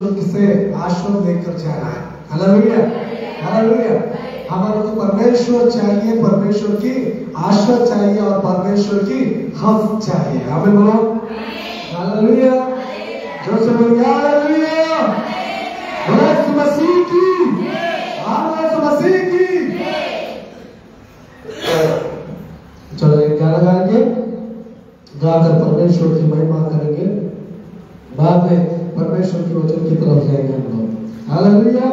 से आश्रम देकर जाना है। Hallelujah, hallelujah. हमारे को परमेश्वर चाहिए, परमेश्वर की आशीर्वाद चाहिए और परमेश्वर की हक चाहिए। आमीन बोलो, हालेलुया। जोर से बोलिए हालेलुया। बोलो यीशु मसीह की, यीशु मसीह की। चलो एक गाना गाएंगे, गाकर परमेश्वर की महिमा करेंगे, बाद में परमेश्वर की वचन की तरफ जाएंगे हम लोग। हालेलुया।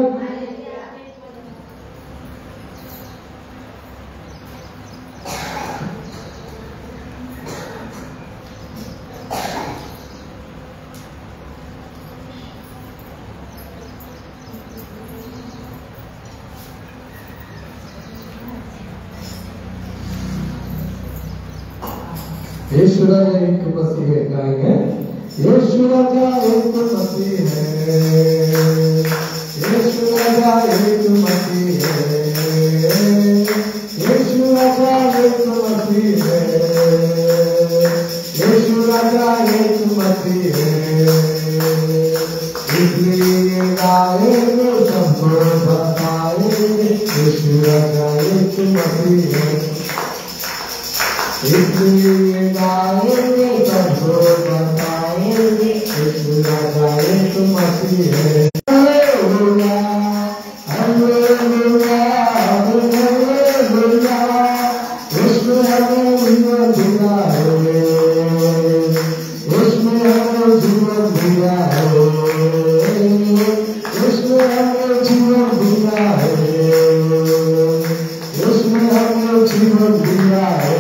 यीशु राजा एक मसीह है, गाएंगे। यीशु राजा एक मसीह है, यीशु राजा एक मसीह है, यीशु राजा एक मसीह है, यीशु राजा एक मसीह है। इसलिए गाएंगे, सबको बताएंगे, यीशु राजा एक मसीह है। इसलिए गाएंगे, सबको बताएंगे, यीशु राजा एक मसीह है। Hallelujah, hallelujah, hallelujah. उसमें हमें जीवन दिया है, उसमें हमें जीवन दिया है, उसमें हमें जीवन दिया है, उसमें हमें जीवन दिया है।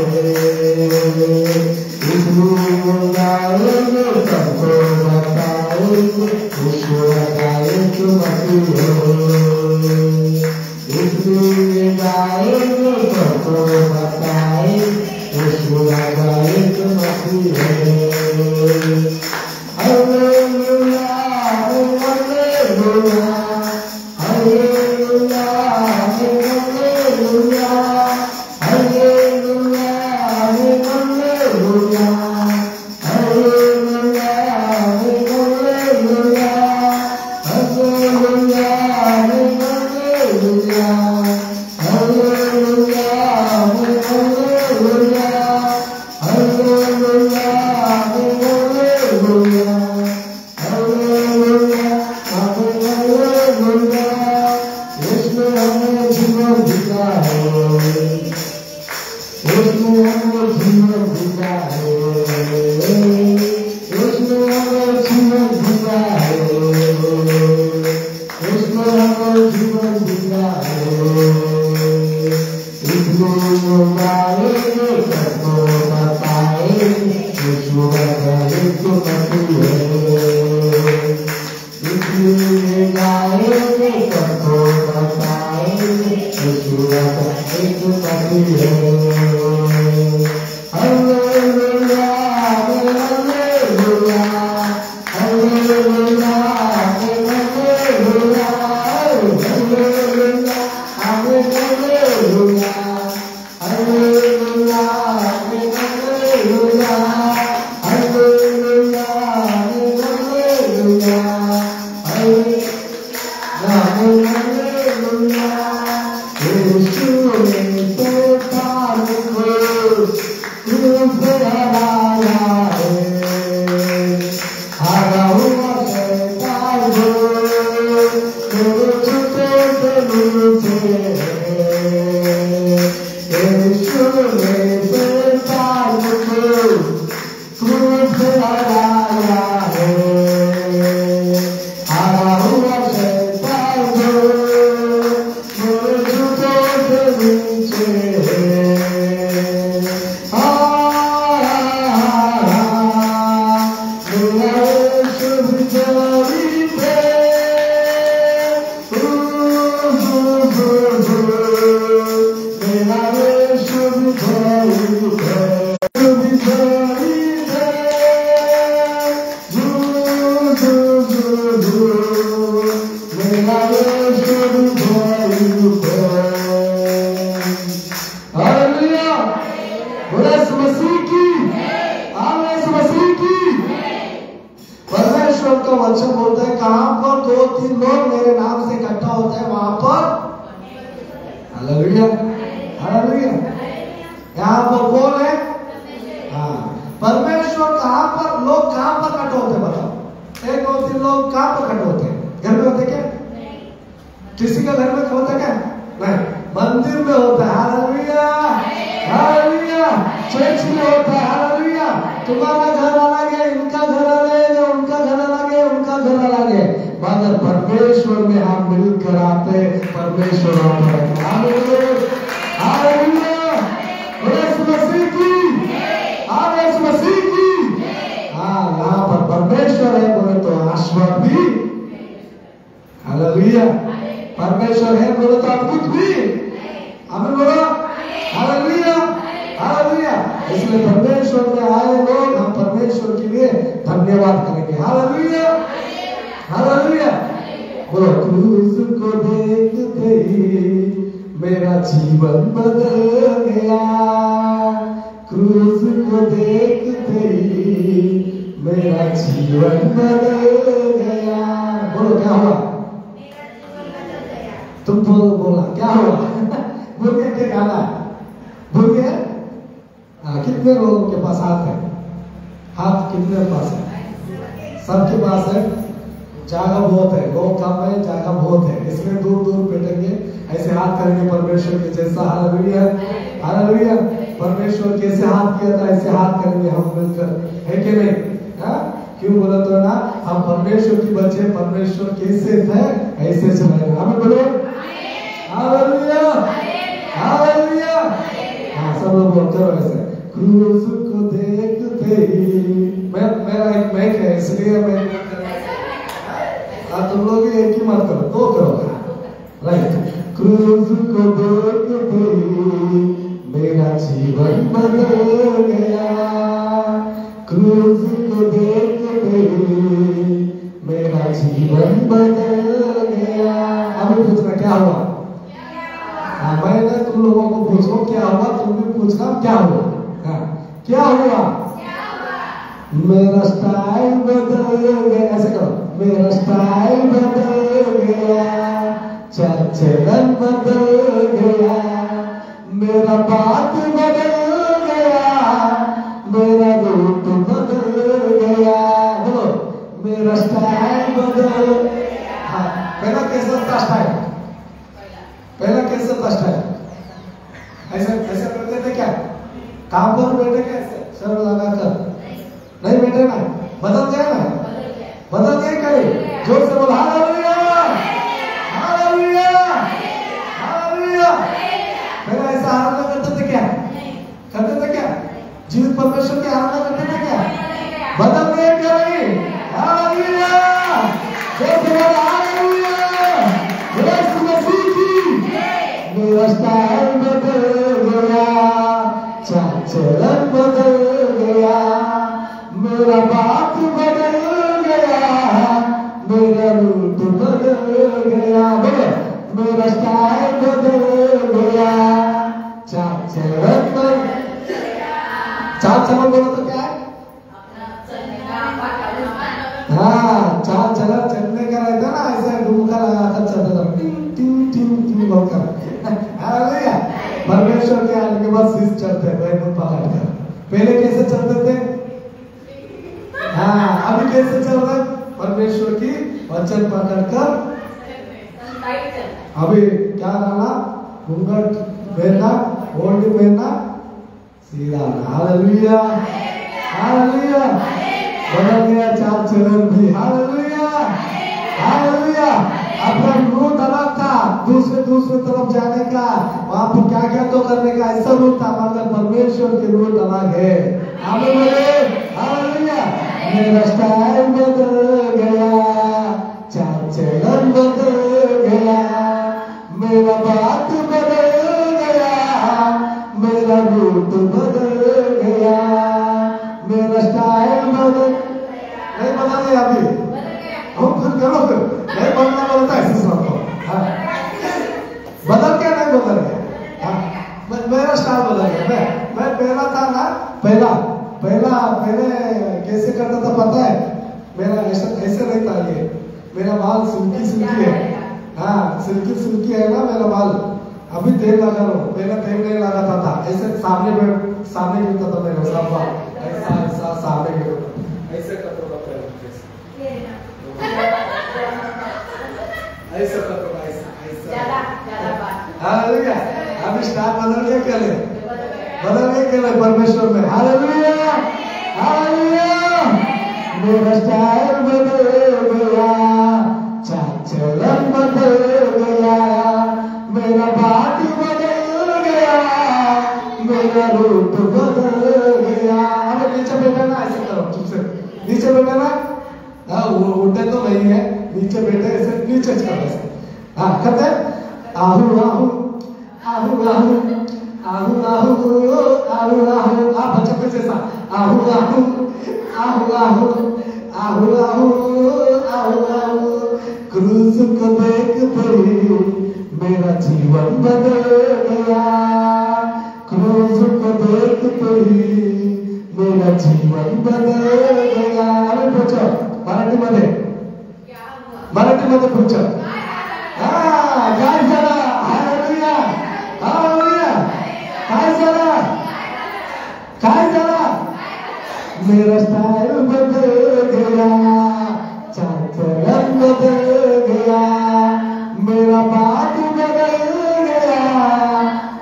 तीन लोग मेरे नाम से इकट्ठा होते हैं वहां पर, हालेलुया हालेलुया। यहाँ पर कौन है? हाँ, परमेश्वर कहाँ पर, लोग कहाँ पर इकट्ठे होते हैं बताओ? एक दो तीन लोग कहाँ पर इकट्ठे होते हैं? घर में होते क्या? किसी का घर में होता क्या? नहीं, मंदिर में होता है, हालेलुया हालेलुया। चर्च में होता है, हालेलुया। तुम्हारा घर अलग है, इनका घर अलग है, उनका घर अलग है, उनका घर अलग है, मगर परमेश्वर में हम मिलकर आते, परमेश्वर हालेलुया हालेलुया। यीशु मसीह की, यीशु मसीह की। हाँ, यहाँ पर परमेश्वर है बोले तो आशीर्वाद भी, हालेलुया। परमेश्वर है बोले तो अद्भुत भी, आमीन बोलो, हालेलुया हालेलुया। इसलिए परमेश्वर में आए लोग हम परमेश्वर के लिए धन्यवाद करेंगे, हालेलुया हालेलुया। बोलो, क्रूस को देखते ही मेरा जीवन बदल गया, क्रूस को देखते ही मेरा जीवन बदल गया। बोलो, क्या हुआ? तुम बोला क्या हुआ? भूल गए क्या गाना? भूल गए? कितने लोगों के पास हाथ है? हाथ कितने पास है? सबके पास है। जगह बहुत है, लोग कम है, जगह बहुत है, इसलिए दूर दूर बैठेंगे, ऐसे हाथ करेंगे परमेश्वर के जैसा, हालेलुया हालेलुया। परमेश्वर कैसे हाथ किया था ऐसे हाथ करेंगे हम मिलकर, है कि नहीं? क्यों बोला तो ना, हम परमेश्वर की बच्चे, परमेश्वर कैसे थे ऐसे चलाएंगे, हमें बोलो हालेलुया हालेलुया। हाँ, सब लोग बोलते हो ऐसे, क्रूस को देखते ही। मेरा एक मैक है इसलिए मैं, तुम लोग एक ही मत करो, दो करो, राइट। क्रूस को देखते ही मेरा जीवन बदल गया, क्रूस को देखते ही मेरा जीवन बदल गया। अभी पूछना क्या हुआ? मैंने तुम लोगों को पूछो क्या हुआ, तुम भी पूछना क्या हुआ? क्या हुआ? मेरा स्टाइल बदल गया, ऐसे करो, मेरा स्टाइल बदल गया, चलन बदल गया, मेरा बात बदल गया, मेरा रूप बदल गया। बोलो, मेरा स्टाइल बदल। हाँ, पहला कैसा था स्टाइल? पहला कैसा था स्टाइल? ऐसा ऐसा करते थे क्या? काम पर बैठे कैसे सर लगा कर? नहीं बैठे ना, बदल गया ना, बदल गया कहीं, जोर से बोला हालेलुया हालेलुया हालेलुया। पहले ऐसा आराधना करते थे क्या? करते थे क्या? जीवित परमेश्वर की आराधना करते थे क्या? बदल गए क्या? नहीं, हालेलुया, जोर से बोला हालेलुया। यीशु मसीह की, मेरा स्टाइल बदल गया, चलन बदल गया, मेरा बात बदल गया, मेरा रूप बदल गया। बोलो, मेरा स्टाइल बदल गया, चलन बदल। चाल चलन बोलो तो क्या है? हाँ, चाल चलन चलने का रहता है ना, ऐसे डुमका लगाकर चलता था, टिंग टिंग टिंग टिंग बोलकर। हालेलुया। परमेश्वर के आने के बाद शीश चलते हैं पकड़ कर। पहले कैसे चलते थे? हाँ, अभी कैसे चल रहे? परमेश्वर की वचन पकड़कर। अभी क्या करना? घूंघट पहनना, ओढ़नी पहनना, सीधा। Hallelujah hallelujah. बदल गया चाल चलन भी, हालेलुया हालेलुया। अपना रूट अलग था, दूसरे तरफ जाने का, वहां पर क्या क्या तो करने का ऐसा रूट था, मगर परमेश्वर के रूट अलग है। आमीन बोले, हालेलुया। मेरा स्टाइल बदल गया, चाल चलन बदल गया, मेरा बात बदल गया, मेरा रूट बदल गया, मेरा स्टाइल बदल। नहीं बदल गया अभी? हम फिर करो, फिर नहीं बदलना बोलता है ऐसे सुनाता हूँ। बदल क्या? नहीं बदल गया, मेरा स्टाइल बदल गया। मैं पहला था ना, पहले कैसे करता था पता है? मेरा ऐसे नहीं था, ये मेरा बाल बाल सिल्की सिल्की है। हाँ सिल्की सिल्की है ना मेरा बाल। अभी तेल लगा रहा हूँ, पहले तेल नहीं लगाता था। ऐसे सामने गिरता था मेरा सब बाल, ऐसा ऐसा सामने गिरता, ऐसे करता था पहले, ऐसा करता था, ऐसा। हालेलुया। अभी स्टार बदल गया क्या परमेश्वर में। Hallelujah hallelujah. मेरा स्टाइल बदल गया, चाल बदल गया, मेरा बात बदल गया, मेरा रूप बदल गया। अरे नीचे बैठा ना, ऐसे करो चुप से, नीचे बैठा ना। हाँ उठे तो नहीं है, नीचे बैठे ऐसे, नीचे करो ऐसे। हाँ करते आहू आहू आहू आहू आहू आहू आहू। आप बच्चे पे जैसा आहू आहू आहू आहू आहू आहू आहू। क्रूस को देखते ही मेरा जीवन बदल गया, क्रूस को देखते ही मेरा जीवन बदल गया। अरे पूछो मराठी मध्ये पूछो। हाँ काय झाला? Hallelujah hallelujah. काय झाला? मेरा स्टाइल बदल गया, चाल बदल गया, मेरा बात बदल गया,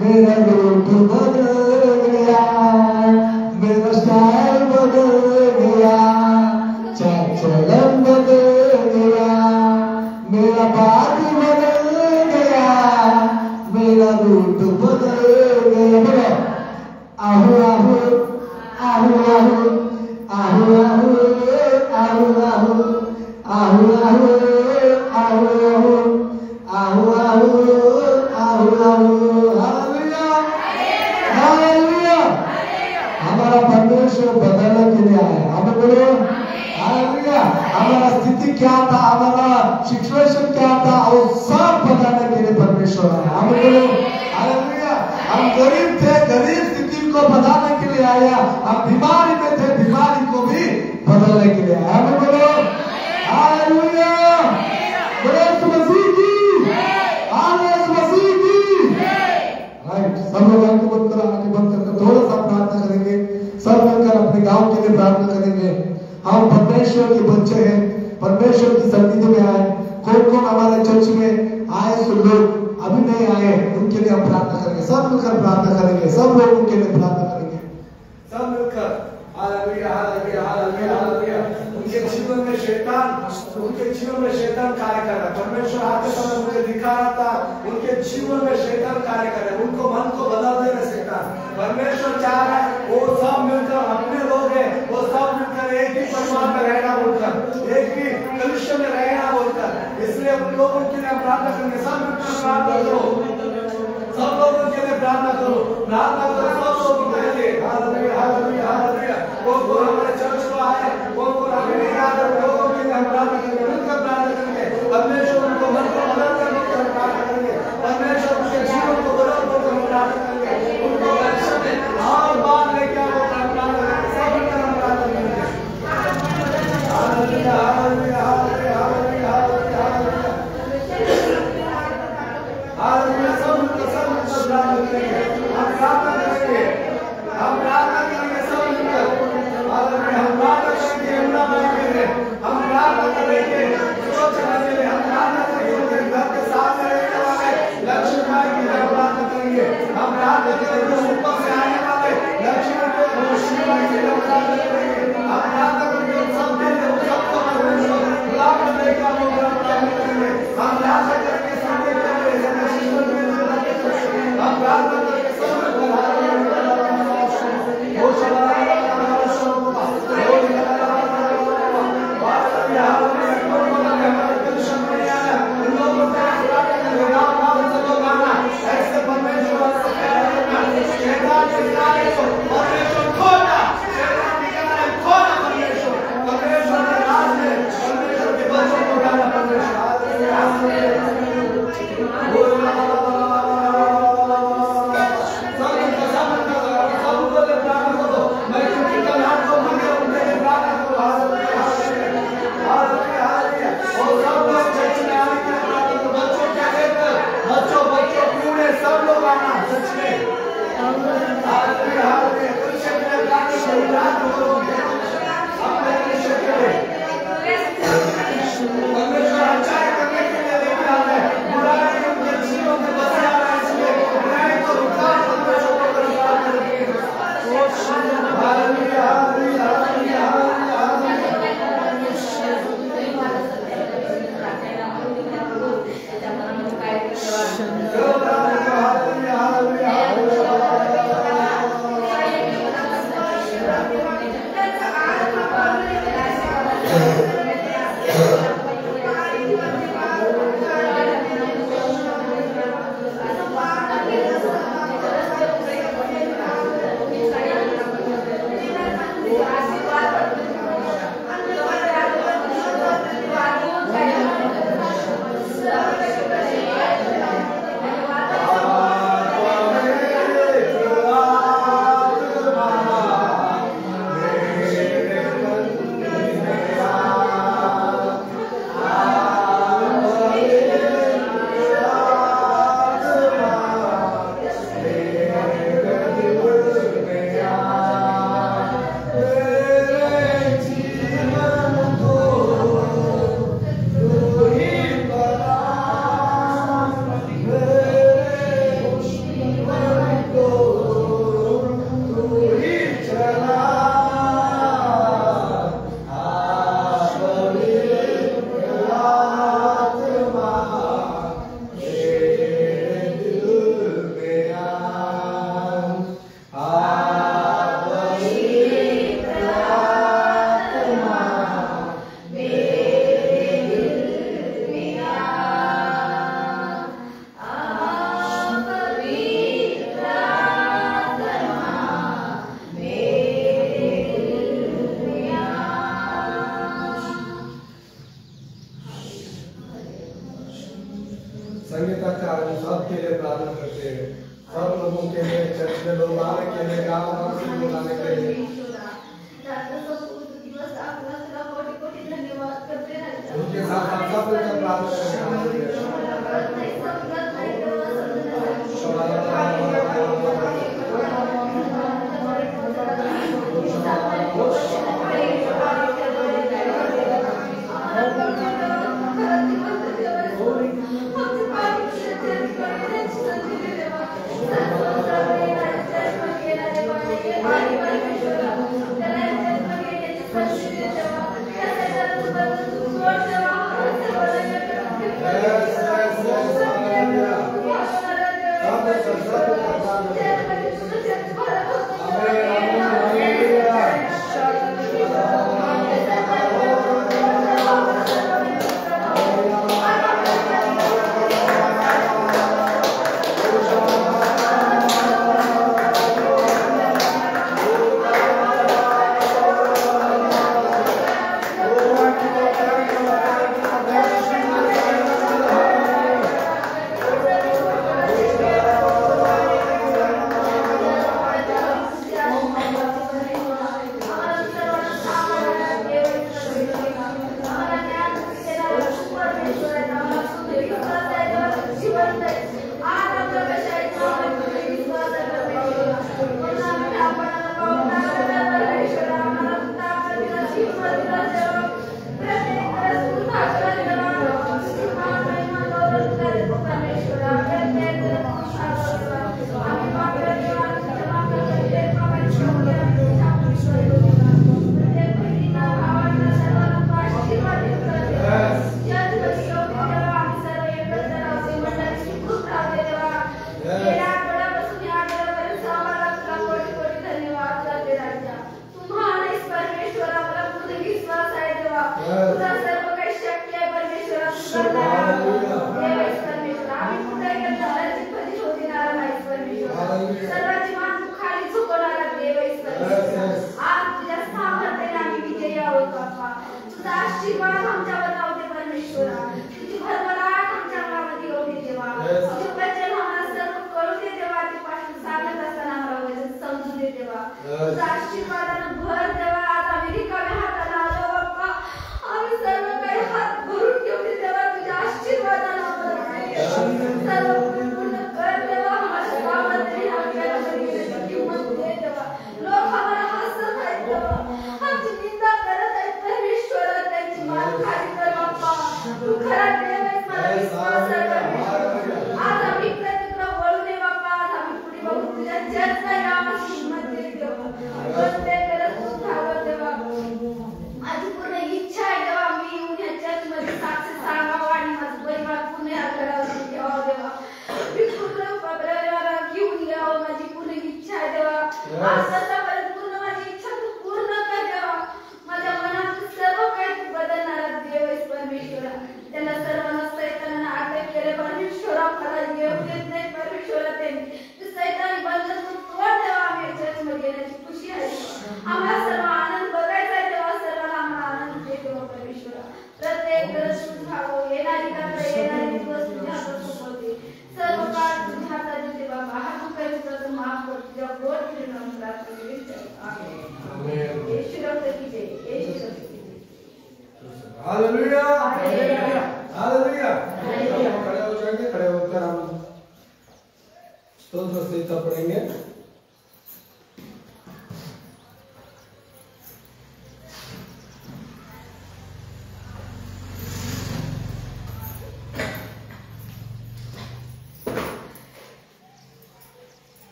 मेरा रूप बदल गया, मेरा स्टाइल बदल गया, चाल बदल गया, मेरा बात बदल गया, मेरा रूप बदल गया। आहू आहू आहू आहू आहू आहू आहू आहू आहू आहू आहू आहू आहू। हालेलुया हालेलुया। हमारा परमेश्वर बदलने के लिए आया। हमें बोलो हालेलुया। हमारा स्थिति क्या था, हमारा सिचुएशन क्या था, वो सब बदलने के लिए परमेश्वर आया। हमें बोलो हालेलुया। हम गरीब थे, गरीब स्थिति को बदलने के लिए आया। हम बीमारी में थे, बीमारी को भी बदलने के लिए आया। हमें बोलो हालेलुया। बोलो यीशु मसीह की, यीशु मसीह की। राइट, सब लोग आंखें बंद कर थोड़ा सा प्रार्थना करेंगे। सब मिलकर अपने गांव के लिए प्रार्थना करेंगे। हम परमेश्वर के बच्चे हैं, परमेश्वर की सन्निधि में आए। कौन कौन हमारे चर्च में आए, सो लोग अभी नहीं आए, उनके लिए हम प्रार्थना करेंगे। सब मिलकर प्रार्थना करेंगे, सब लोग उनके लिए प्रार्थना करेंगे, सब मिलकर। Hallelujah hallelujah hallelujah hallelujah. उनके जीवन में शैतान कार्य कर रहा है। परमेश्वर आते समय मुझे दिखा रहा था, उनके जीवन में शैतान कार्य कर रहा है, उनको मन को बदल दे रहे शैतान। परमेश्वर चाह रहा है वो सब मिलकर, अपने लोग हैं वो सब मिलकर एक ही परिवार में रहना बोलकर, एक ही कलिसिया में रहना बोलकर। इसलिए उन लोगों के लिए प्रार्थना करेंगे। सब मिलकर प्रार्थना करो, सब लोगों के लिए प्रार्थना करो, प्रार्थना करो सब लोगों के लिए। Hallelujah hallelujah hallelujah. वो हमारे चर्च को आए, वो हमें नहीं याद है, लोगों के लिए हम प्रार्थना करेंगे, मिलकर प्रार्थना करेंगे। परमेश्वर उनको मन को बदल कर हम प्रार्थना करेंगे। परमेश्वर उनके जीवन को बदल कर हम प्रार्थना करेंगे। उनको लक्ष्य में और बात लेके आओ, प्रार्थना करेंगे। सब मिलकर हम प्रार्थना करेंगे। Hallelujah hallelujah hallelujah hallelujah hallelujah hallelujah. सब मिलकर प्रार्थना करेंगे। हम प्रार्थना करेंगे, हम प्रार्थना करेंगे सब मिलकर। हालेलुया। हम प्रार्थना करेंगे, हम प्रार्थना करेंगे। संगीतकार हम सब के लिए प्रार्थना करते हैं, सब लोगों के लिए, चर्च में लोग आने के लिए, गाँव से लोग आने के लिए उनके साथ हम सब मिलकर प्रार्थना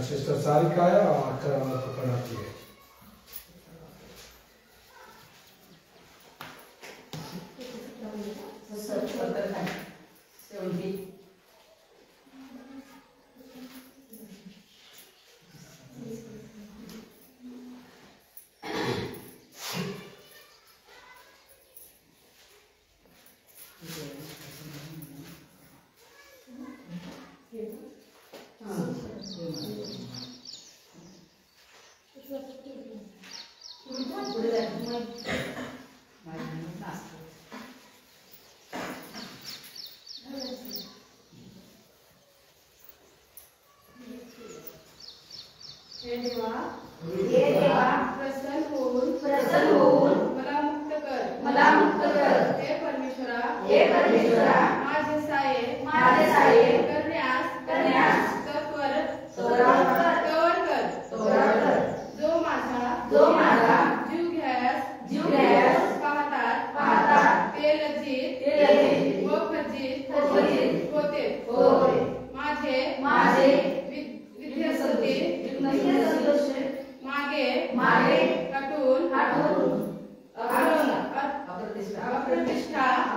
सिस्टर सारिका है और आकर हमारा पकड़ाती है। हे देवा प्रसन्न होऊन मला मुक्त कर हे परमेश्वरा माझे साये करण्यास तत्वर कर जो माझा जीव घ्यायस पाहतात ते लज्जित व खज्जित होते माझे विद्यासंती मागे हटून अप्रतिष्ठा आहात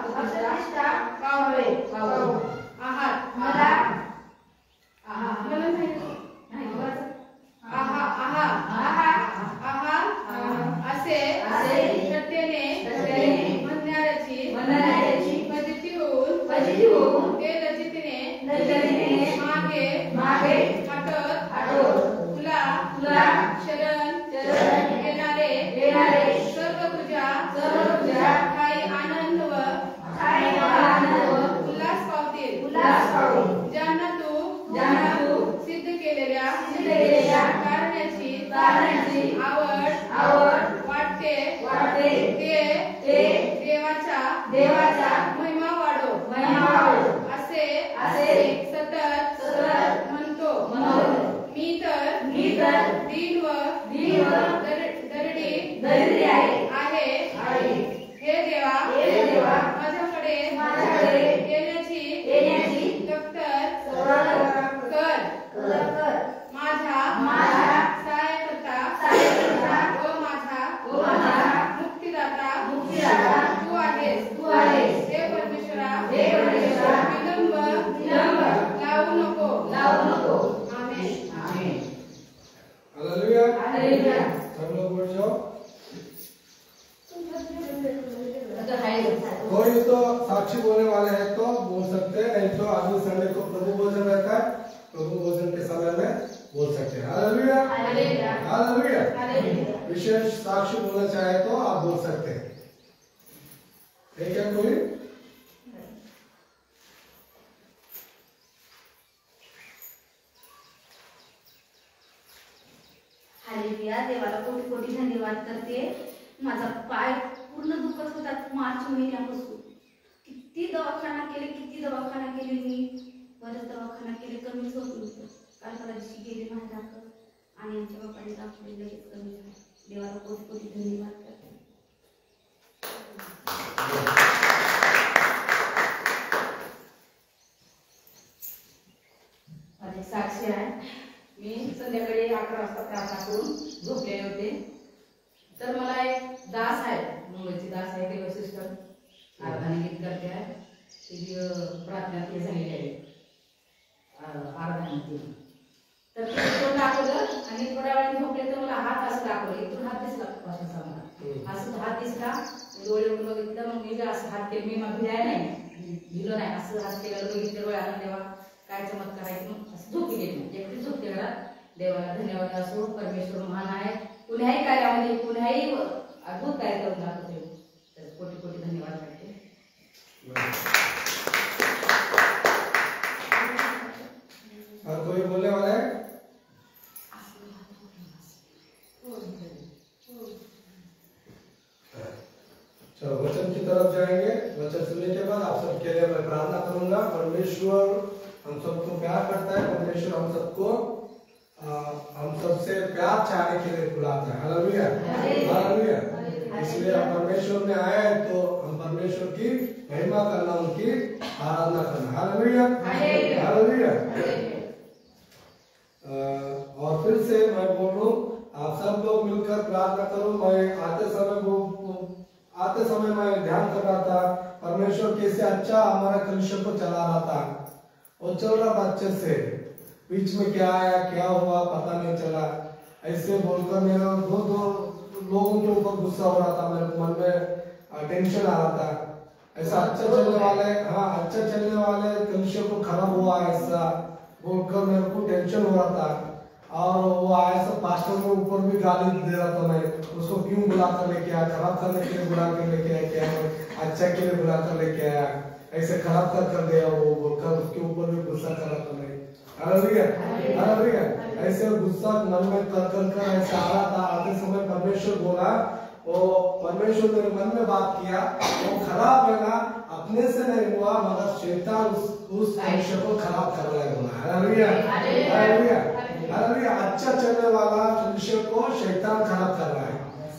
असे श्रद्धेने म्हणणाऱ्याची फजिती होऊन ते लज्जितीने मागे हटत तुला शरण येणारे सर्व तुझ्या काही आनंद व उल्हास पावतील ज्यांना तू सिद्ध केलेल्या कारणाची आवड वाटते ते देवाचा महिमा वाढो असे सतत म्हणतो मी तर दीन व दरिद्री आहे हे देवा माझ्याकडे येण्याची दप्तर कर माझा सहाय्यकर्ता व माझा मुक्तिदाता तू आहेस हे परमेश्वरा विलंब लावू नको आमेन हालेलुया सब लोग बोल जाओ कोई तो साक्षी बोलने वाले हैं तो बोल सकते हैं, नहीं तो अगले संडे को प्रभु भोजन रहता है, प्रभु भोजन के समय में बोल सकते हैं। Hallelujah hallelujah. विशेष साक्षी बोलना चाहे तो आप बोल सकते हैं। ठीक है कोई? हालेलुया। देवाला कोटी कोटी धन्यवाद करते। माझा पाय पूर्ण दुखत होता मार्च महिन्यापासून। किती दवाखाना केले मी, बरेच दवाखाना केले, कमीच होत नव्हतं। काल परवाची गेले माझ्याकडे आणि आमच्या बापाने दाखवले, लगेच कमी झालं। देवाला कोटी कोटी धन्यवाद करते। माझी साक्षी आहे। मी संध्याकाळी 11 वाजता प्रार्थना करून झोपलेले होते, तर मला एक दास आहे, मुंबईची दास आहे, देव सिस्टर आराधना गीत करते आहे, ती प्रार्थना ती झालेली आहे आराधना। तर ते दाखवलं आणि थोड्या वेळ झोपले तर मला हात असं दाखवले, इथून हात दिसला पाशाचा मला, असं हात दिसला, डोळे उघडून बघितलं, मग मी असं हात केलं, मी मग भिडाय नाही, भिलो नाही, असं हात केलं, बघितलं डोळ्याला, देवा काय चमत्कार आहे, मग असं झोपी गेली, एकटी झोपते घरात। देवाला धन्यवाद असो, परमेश्वर महान आहे, कुणाही कार्यामध्ये कुणाही अद्भुत कार्य करून दाखवते, तर कोटी कोटी धन्यवाद करते। और कोई बोलने वाला है? चलो वचन की तरफ जाएंगे। वचन सुनने के बाद आप सबके लिए मैं प्रार्थना करूंगा। परमेश्वर हम सबको प्यार करता है, परमेश्वर हम सबसे प्यार चाहने के लिए बुलाता है। Hallelujah hallelujah. इसलिए हम परमेश्वर में आए तो हम परमेश्वर की महिमा करना, उनकी आराधना करना। Hallelujah hallelujah. और फिर से मैं बोलूं, आप सब लोग मिलकर प्रार्थना करो। मैं आते समय मैं ध्यान कर रहा था, परमेश्वर कैसे अच्छा हमारा कलीसिया को चला रहा था, वो चल रहा था अच्छे से। बीच में क्या आया क्या हुआ पता नहीं चला, ऐसे बोलकर मेरा दो लोगों के ऊपर गुस्सा हो रहा था, मेरे मन में टेंशन आ रहा था। ऐसा अच्छा चलने वाले कलीसिया को खराब हुआ ऐसा बोलकर मेरे को टेंशन हो रहा था। और वो आया सब पास्टर के ऊपर भी गाली दे रहा था। मैं उसको क्यों बुला कर लेके आया, खराब करने के लिए बुला कर लेके आया, क्या अच्छा के लिए बुला कर लेके आया, ऐसे खराब कर दिया वो बोलकर उसके ऊपर भी गुस्सा कर रहा था मैं। Hallelujah, hallelujah. ऐसे गुस्सा मन में कर ऐसे आ रहा था। आते समय परमेश्वर बोला, वो परमेश्वर मेरे मन में बात किया, वो खराब है ना अपने से नहीं हुआ मगर शैतान उस मनुष्य को खराब कर रहा है। Hallelujah, hallelujah, hallelujah. अच्छा चलने वाला मनुष्य को शैतान खराब कर रहा है।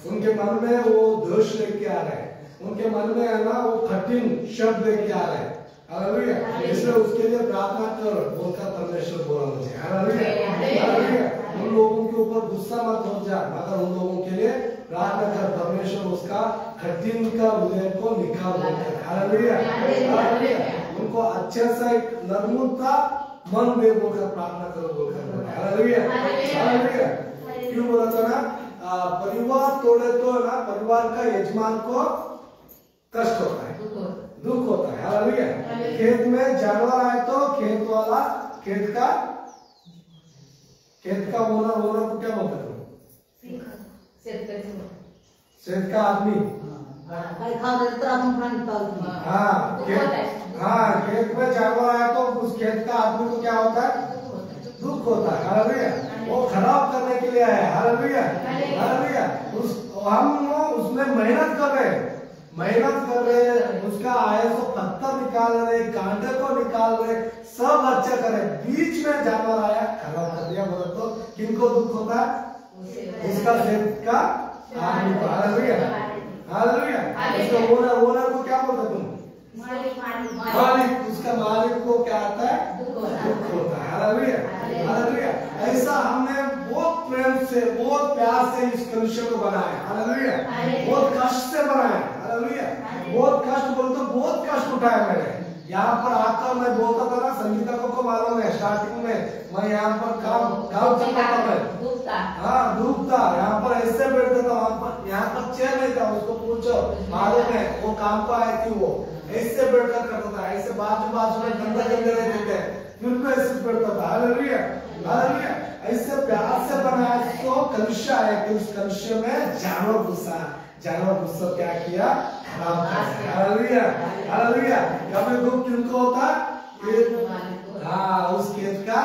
उनके मन में वो दोष लेके आ रहे हैं, उनके मन में है ना वो कठिन शब्द लेके आ रहे हैं। हालेलुया, इसलिए उसके लिए प्रार्थना कर बोलकर परमेश्वर बोला मुझे। Hallelujah, hallelujah. उन लोगों के ऊपर गुस्सा मत हो जा, मगर उन लोगों के लिए प्रार्थना कर, परमेश्वर उसका कठिन का हृदय को निकाल देकर। Hallelujah, hallelujah. उनको अच्छे से नर्मता मन दे बोलकर प्रार्थना करो बोलकर। Hallelujah, hallelujah. क्यों बोला था ना, परिवार तोड़े तो ना परिवार का यजमान को कष्ट होता है, दुख होता है। हालेलुया। खेत में जानवर आए तो खेत वाला खेत का ओनर को क्या बोलते हैं? खेत का आदमी। हाँ, खेत में जानवर आए तो उस खेत का आदमी को क्या होता है? दुख होता है। हालेलुया। वो खराब करने के लिए आया है। Hallelujah, hallelujah. हम उसमें मेहनत कर रहे, उसका आए तो पत्थर निकाल रहे, कांटे को निकाल रहे, सब अच्छा करे, बीच में जानवर आया खराब कर दिया बोले तो किनको दुख होता है? उसका खेत का आदमी को। Hallelujah, hallelujah. उसका ओनर को क्या बोलते तुम? मालिक। उसका मालिक को क्या आता है? दुख होता है। Hallelujah, hallelujah. ऐसा हमने बहुत प्रेम से, बहुत प्यार से इस कलिसिया को बनाया। हालेलुया, बहुत कष्ट से बनाया। हालेलुया, बहुत कष्ट बोलते तो बहुत कष्ट उठाया मैंने। यहाँ पर आकर मैं बोलता था ना, संगीता को मालूम है, स्टार्टिंग में मैं यहाँ पर काम करता था मैं। हाँ, धूप था, यहाँ पर ऐसे बैठता था, वहाँ पर यहाँ पर चेयर नहीं था, उसको पूछो मालूम है, वो काम को आई थी, वो ऐसे बैठकर करता था, ऐसे बाजू में गंदे रहते थे, फिर भी ऐसे बैठता था। Hallelujah, hallelujah. ऐसे प्यार से बनाया तो कलिसिया है कि उस कलिसिया में जानवर गुस्सा क्या किया? खराब किया। Hallelujah, hallelujah. कभी दुख किनको होता? हाँ, उस खेत का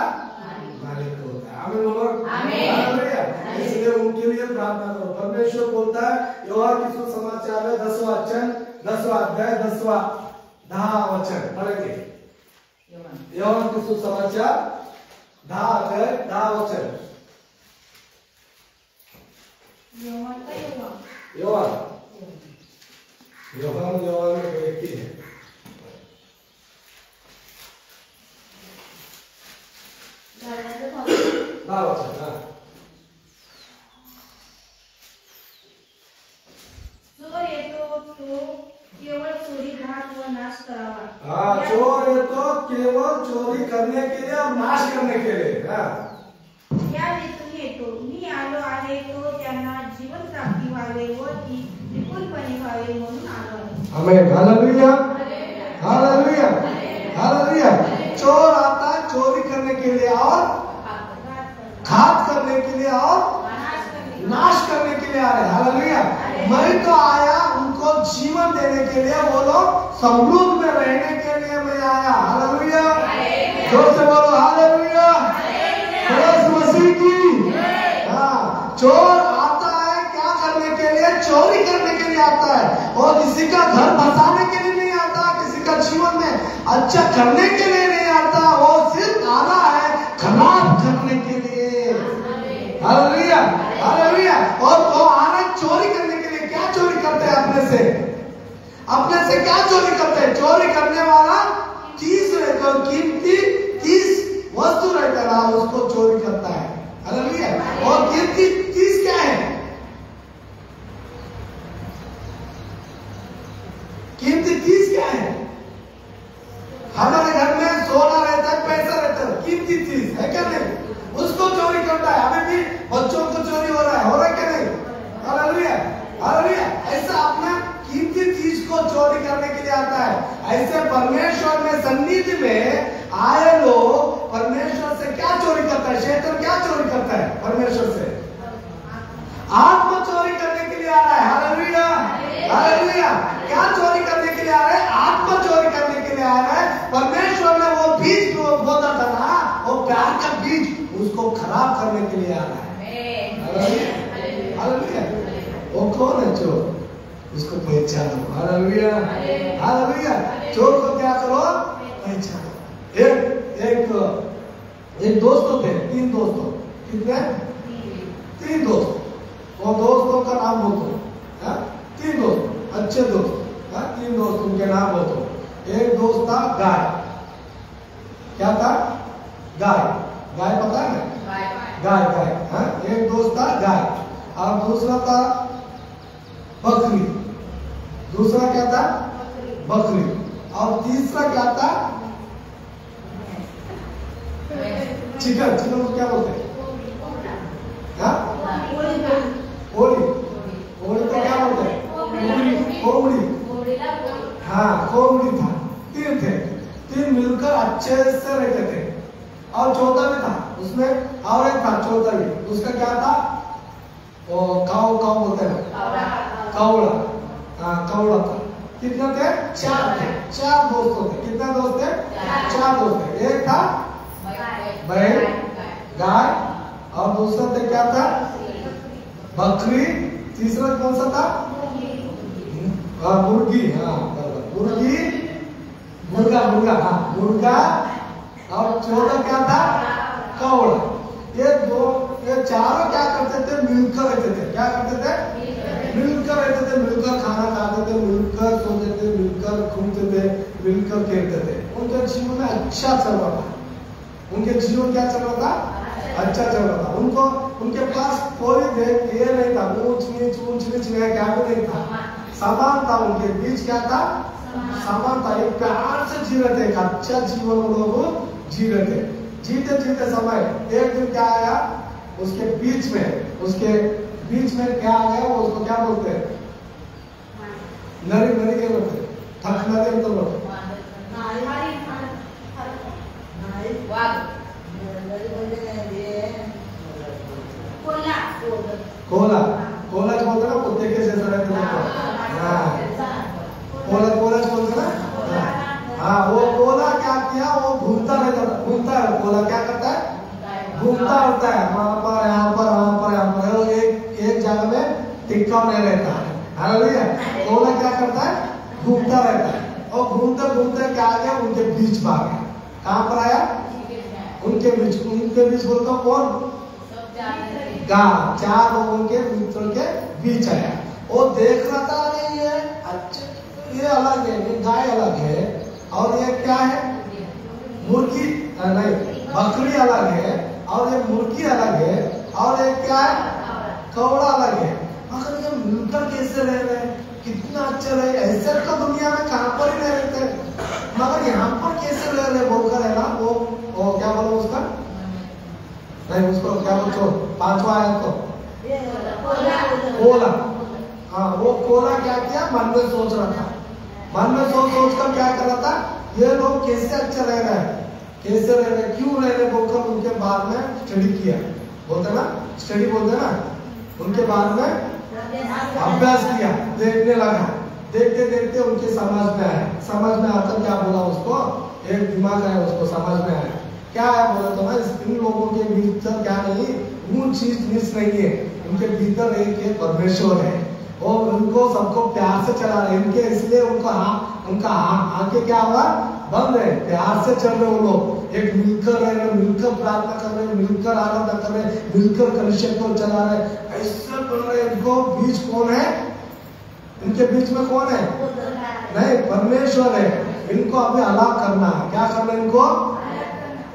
मालिक को होता है। आमीन बोलो, हालेलुया। इसलिए उनके लिए प्रार्थना करो। परमेश्वर बोलता है यूहन्ना की सुसमाचार में 10वां अध्याय 10वां वचन पढ़ेंगे। यूहन्ना की सुसमाचार 10 अध्याय 10 वचन। यूहन्ना में व्यक्ति है। चोर येतो तो केवळ चोरी घात व नाश करावा। हाँ, चोर ये तो केवल चोरी करने के लिए और नाश करने के लिए। या हेतूने येतो, मी आलो आहे तो त्यांना जीवन प्राप्ती व्हावे व ती विपुलपणे व्हावे म्हणून आलो आहे। आमीन, हालेलुया, हालेलुया, हालेलुया। चोर आता है चोरी करने के लिए और घात करने के लिए और नाश करने के लिए आ रहे। हालेलुया। मैं तो आया उनको जीवन देने के लिए, वो लोग समृद्ध में रहने के लिए मैं आया। हालेलुया, जोर से बोलो हालेलुया, यीशु मसीह की। हाँ, चोर आता है क्या करने के लिए? चोरी करने के लिए आता है, और किसी का घर बसाने के लिए नहीं आता, किसी का जीवन में अच्छा करने के लिए नहीं आता, वो सिर्फ आ रहा है खराब करने के लिए। Hallelujah, hallelujah. और वो आ रहा है चोरी करने के लिए। क्या चोरी करते हैं? अपने से क्या चोरी करते हैं? चोरी करने वाला 30 कीमती 30 वस्तु रहता है, उसको चोरी करता है। हालेलुया। और कीमती 30 क्या है? कीमती 30 क्या है? हमारे घर में सोना रहता है, पैसा रहता है, कीमती चीज है क्या नहीं? उसको चोरी करता है। अभी भी बच्चों को चोरी हो रहा है क्या नहीं? Hallelujah, hallelujah. ऐसा अपना कीमती चीज को चोरी करने के लिए आता है। ऐसे परमेश्वर में सन्निधि में आए लोग परमेश्वर से क्या चोरी करता है? शैतान क्या चोरी करता है? खराब करने के लिए आ रहा है। Hallelujah, hallelujah. वो कौन है चोर? उसको पहचानो। Hallelujah, hallelujah. चोर को क्या करो? पहचानो। एक दोस्त थे, 3 दोस्त। कितने? 3 दोस्त। वो दोस्तों का नाम बोलो। 3 दोस्त, अच्छे दोस्त। 3 दोस्त, उनके नाम बोलो। एक दोस्त था गाय। क्या था? गाय। गाय पता है ना? गाय गाय। एक दोस्त था गाय और दूसरा था बकरी। दूसरा क्या था? बकरी। और तीसरा क्या था? चिकन। चिकन को क्या बोलते हैं? कोड़ी। कोड़ी को क्या बोलते हैं? कोमड़ी। हाँ, कोमड़ी था। 3 थे। 3 मिलकर अच्छे से रहते थे। और चौथा भी था उसमें, और एक था चौथा भी। उसका क्या था? वो काऊ बोलते हैं, कौड़ा। हाँ, कौड़ा था। कितने थे? 4 थे। 4 दोस्त थे। कितने दोस्त थे? 4 दोस्त थे। एक था बैल, गाय, और दूसरा थे क्या था? बकरी। तीसरा कौन सा था? मुर्गी। हाँ, मुर्गी, मुर्गा। हाँ, मुर्गा। और चौथा क्या था? कौड़ा। ये चारों क्या करते थे? मिलकर रहते थे। क्या करते थे? मिलकर रहते थे। मिलकर खाना खाते थे, मिलकर सोते थे, मिलकर घूमते थे, मिलकर खेलते थे। उनके जीवन में अच्छा चल रहा था। उनके जीवन क्या चल रहा था? अच्छा चल रहा था। उनको उनके पास कोई ये नहीं था, ऊंच नीच क्या भी नहीं था। समान था उनके बीच। क्या था? समान था। एक प्यार से जी रहे थे, एक अच्छा जीवन वो लोग जी रहे थे। जीते जीते समय एक दिन क्या आया? उसके बीच में क्या आ गया? वो उसको क्या बोलते हैं? नरी क्या बोलते हैं? थक नदी तो बोलते कोला बोलते ना, कुत्ते के जैसा रहते हैं। कोला बोलते ना। हाँ, वो कोला क्या किया? वो घूमता रहता था। घूमता है कोला, क्या करता है? घूमता रहता है। वहां पर, यहाँ पर। वो एक जगह में टिका नहीं रहता है। हालेलुया। कोला क्या करता है? घूमता रहता है। और घूमते घूमते क्या आ गया? उनके बीच में आ गया। कहाँ पर आया? उनके बीच बोलता कौन? गाय। 4 लोगों के मित्रों के बीच आया। वो देख रहा था, अरे ये अच्छा, ये अलग है, ये गाय अलग है, और ये क्या है? मुर्गी नहीं, बकरी अलग है, और ये मुर्गी अलग है, और ये क्या है? कौड़ा अलग है। मगर ये मिलकर कैसे रह रहे हैं? कितना अच्छा रहे। ऐसे तो दुनिया में कहां पर ही नहीं रहते, मगर यहाँ पर कैसे रह रहे बोलकर है ना। वो क्या बोलो उसका? नहीं, उसको क्या बोलते? 5वां आया तो कोला। हाँ, वो कोला क्या किया? मन में सोच रहा था। मन में सोच कर क्या कर रहा था? ये लोग कैसे अच्छा रह रहे हैं, कैसे रह रहे, क्यों रह रहे बोलकर उनके बारे में स्टडी किया। बोलते ना, स्टडी बोलते ना। उनके बारे में अभ्यास किया, देखने लगा। देखते देखते उनके समझ में आया। समझ में आकर क्या बोला उसको? एक दिमाग आया उसको, समझ में आया। क्या है बोला तो ना, इन लोगों के भीतर क्या नहीं, ऊंच नीच नहीं है। उनके भीतर एक परमेश्वर है, और उनको सबको प्यार से चला रहे। इनके इसलिए उनका आंखें क्या हुआ? बंद है। प्यार से चल रहे वो लोग, एक मिलकर रह रहे, मिलकर प्रार्थना कर रहे, मिलकर आराधना कर रहे, मिलकर कलिसिया को चला रहे। ऐसे बोल रहे। इनको बीच कौन है? इनके बीच में कौन है? नहीं, परमेश्वर है। इनको अभी अलग करना है। क्या करना है इनको?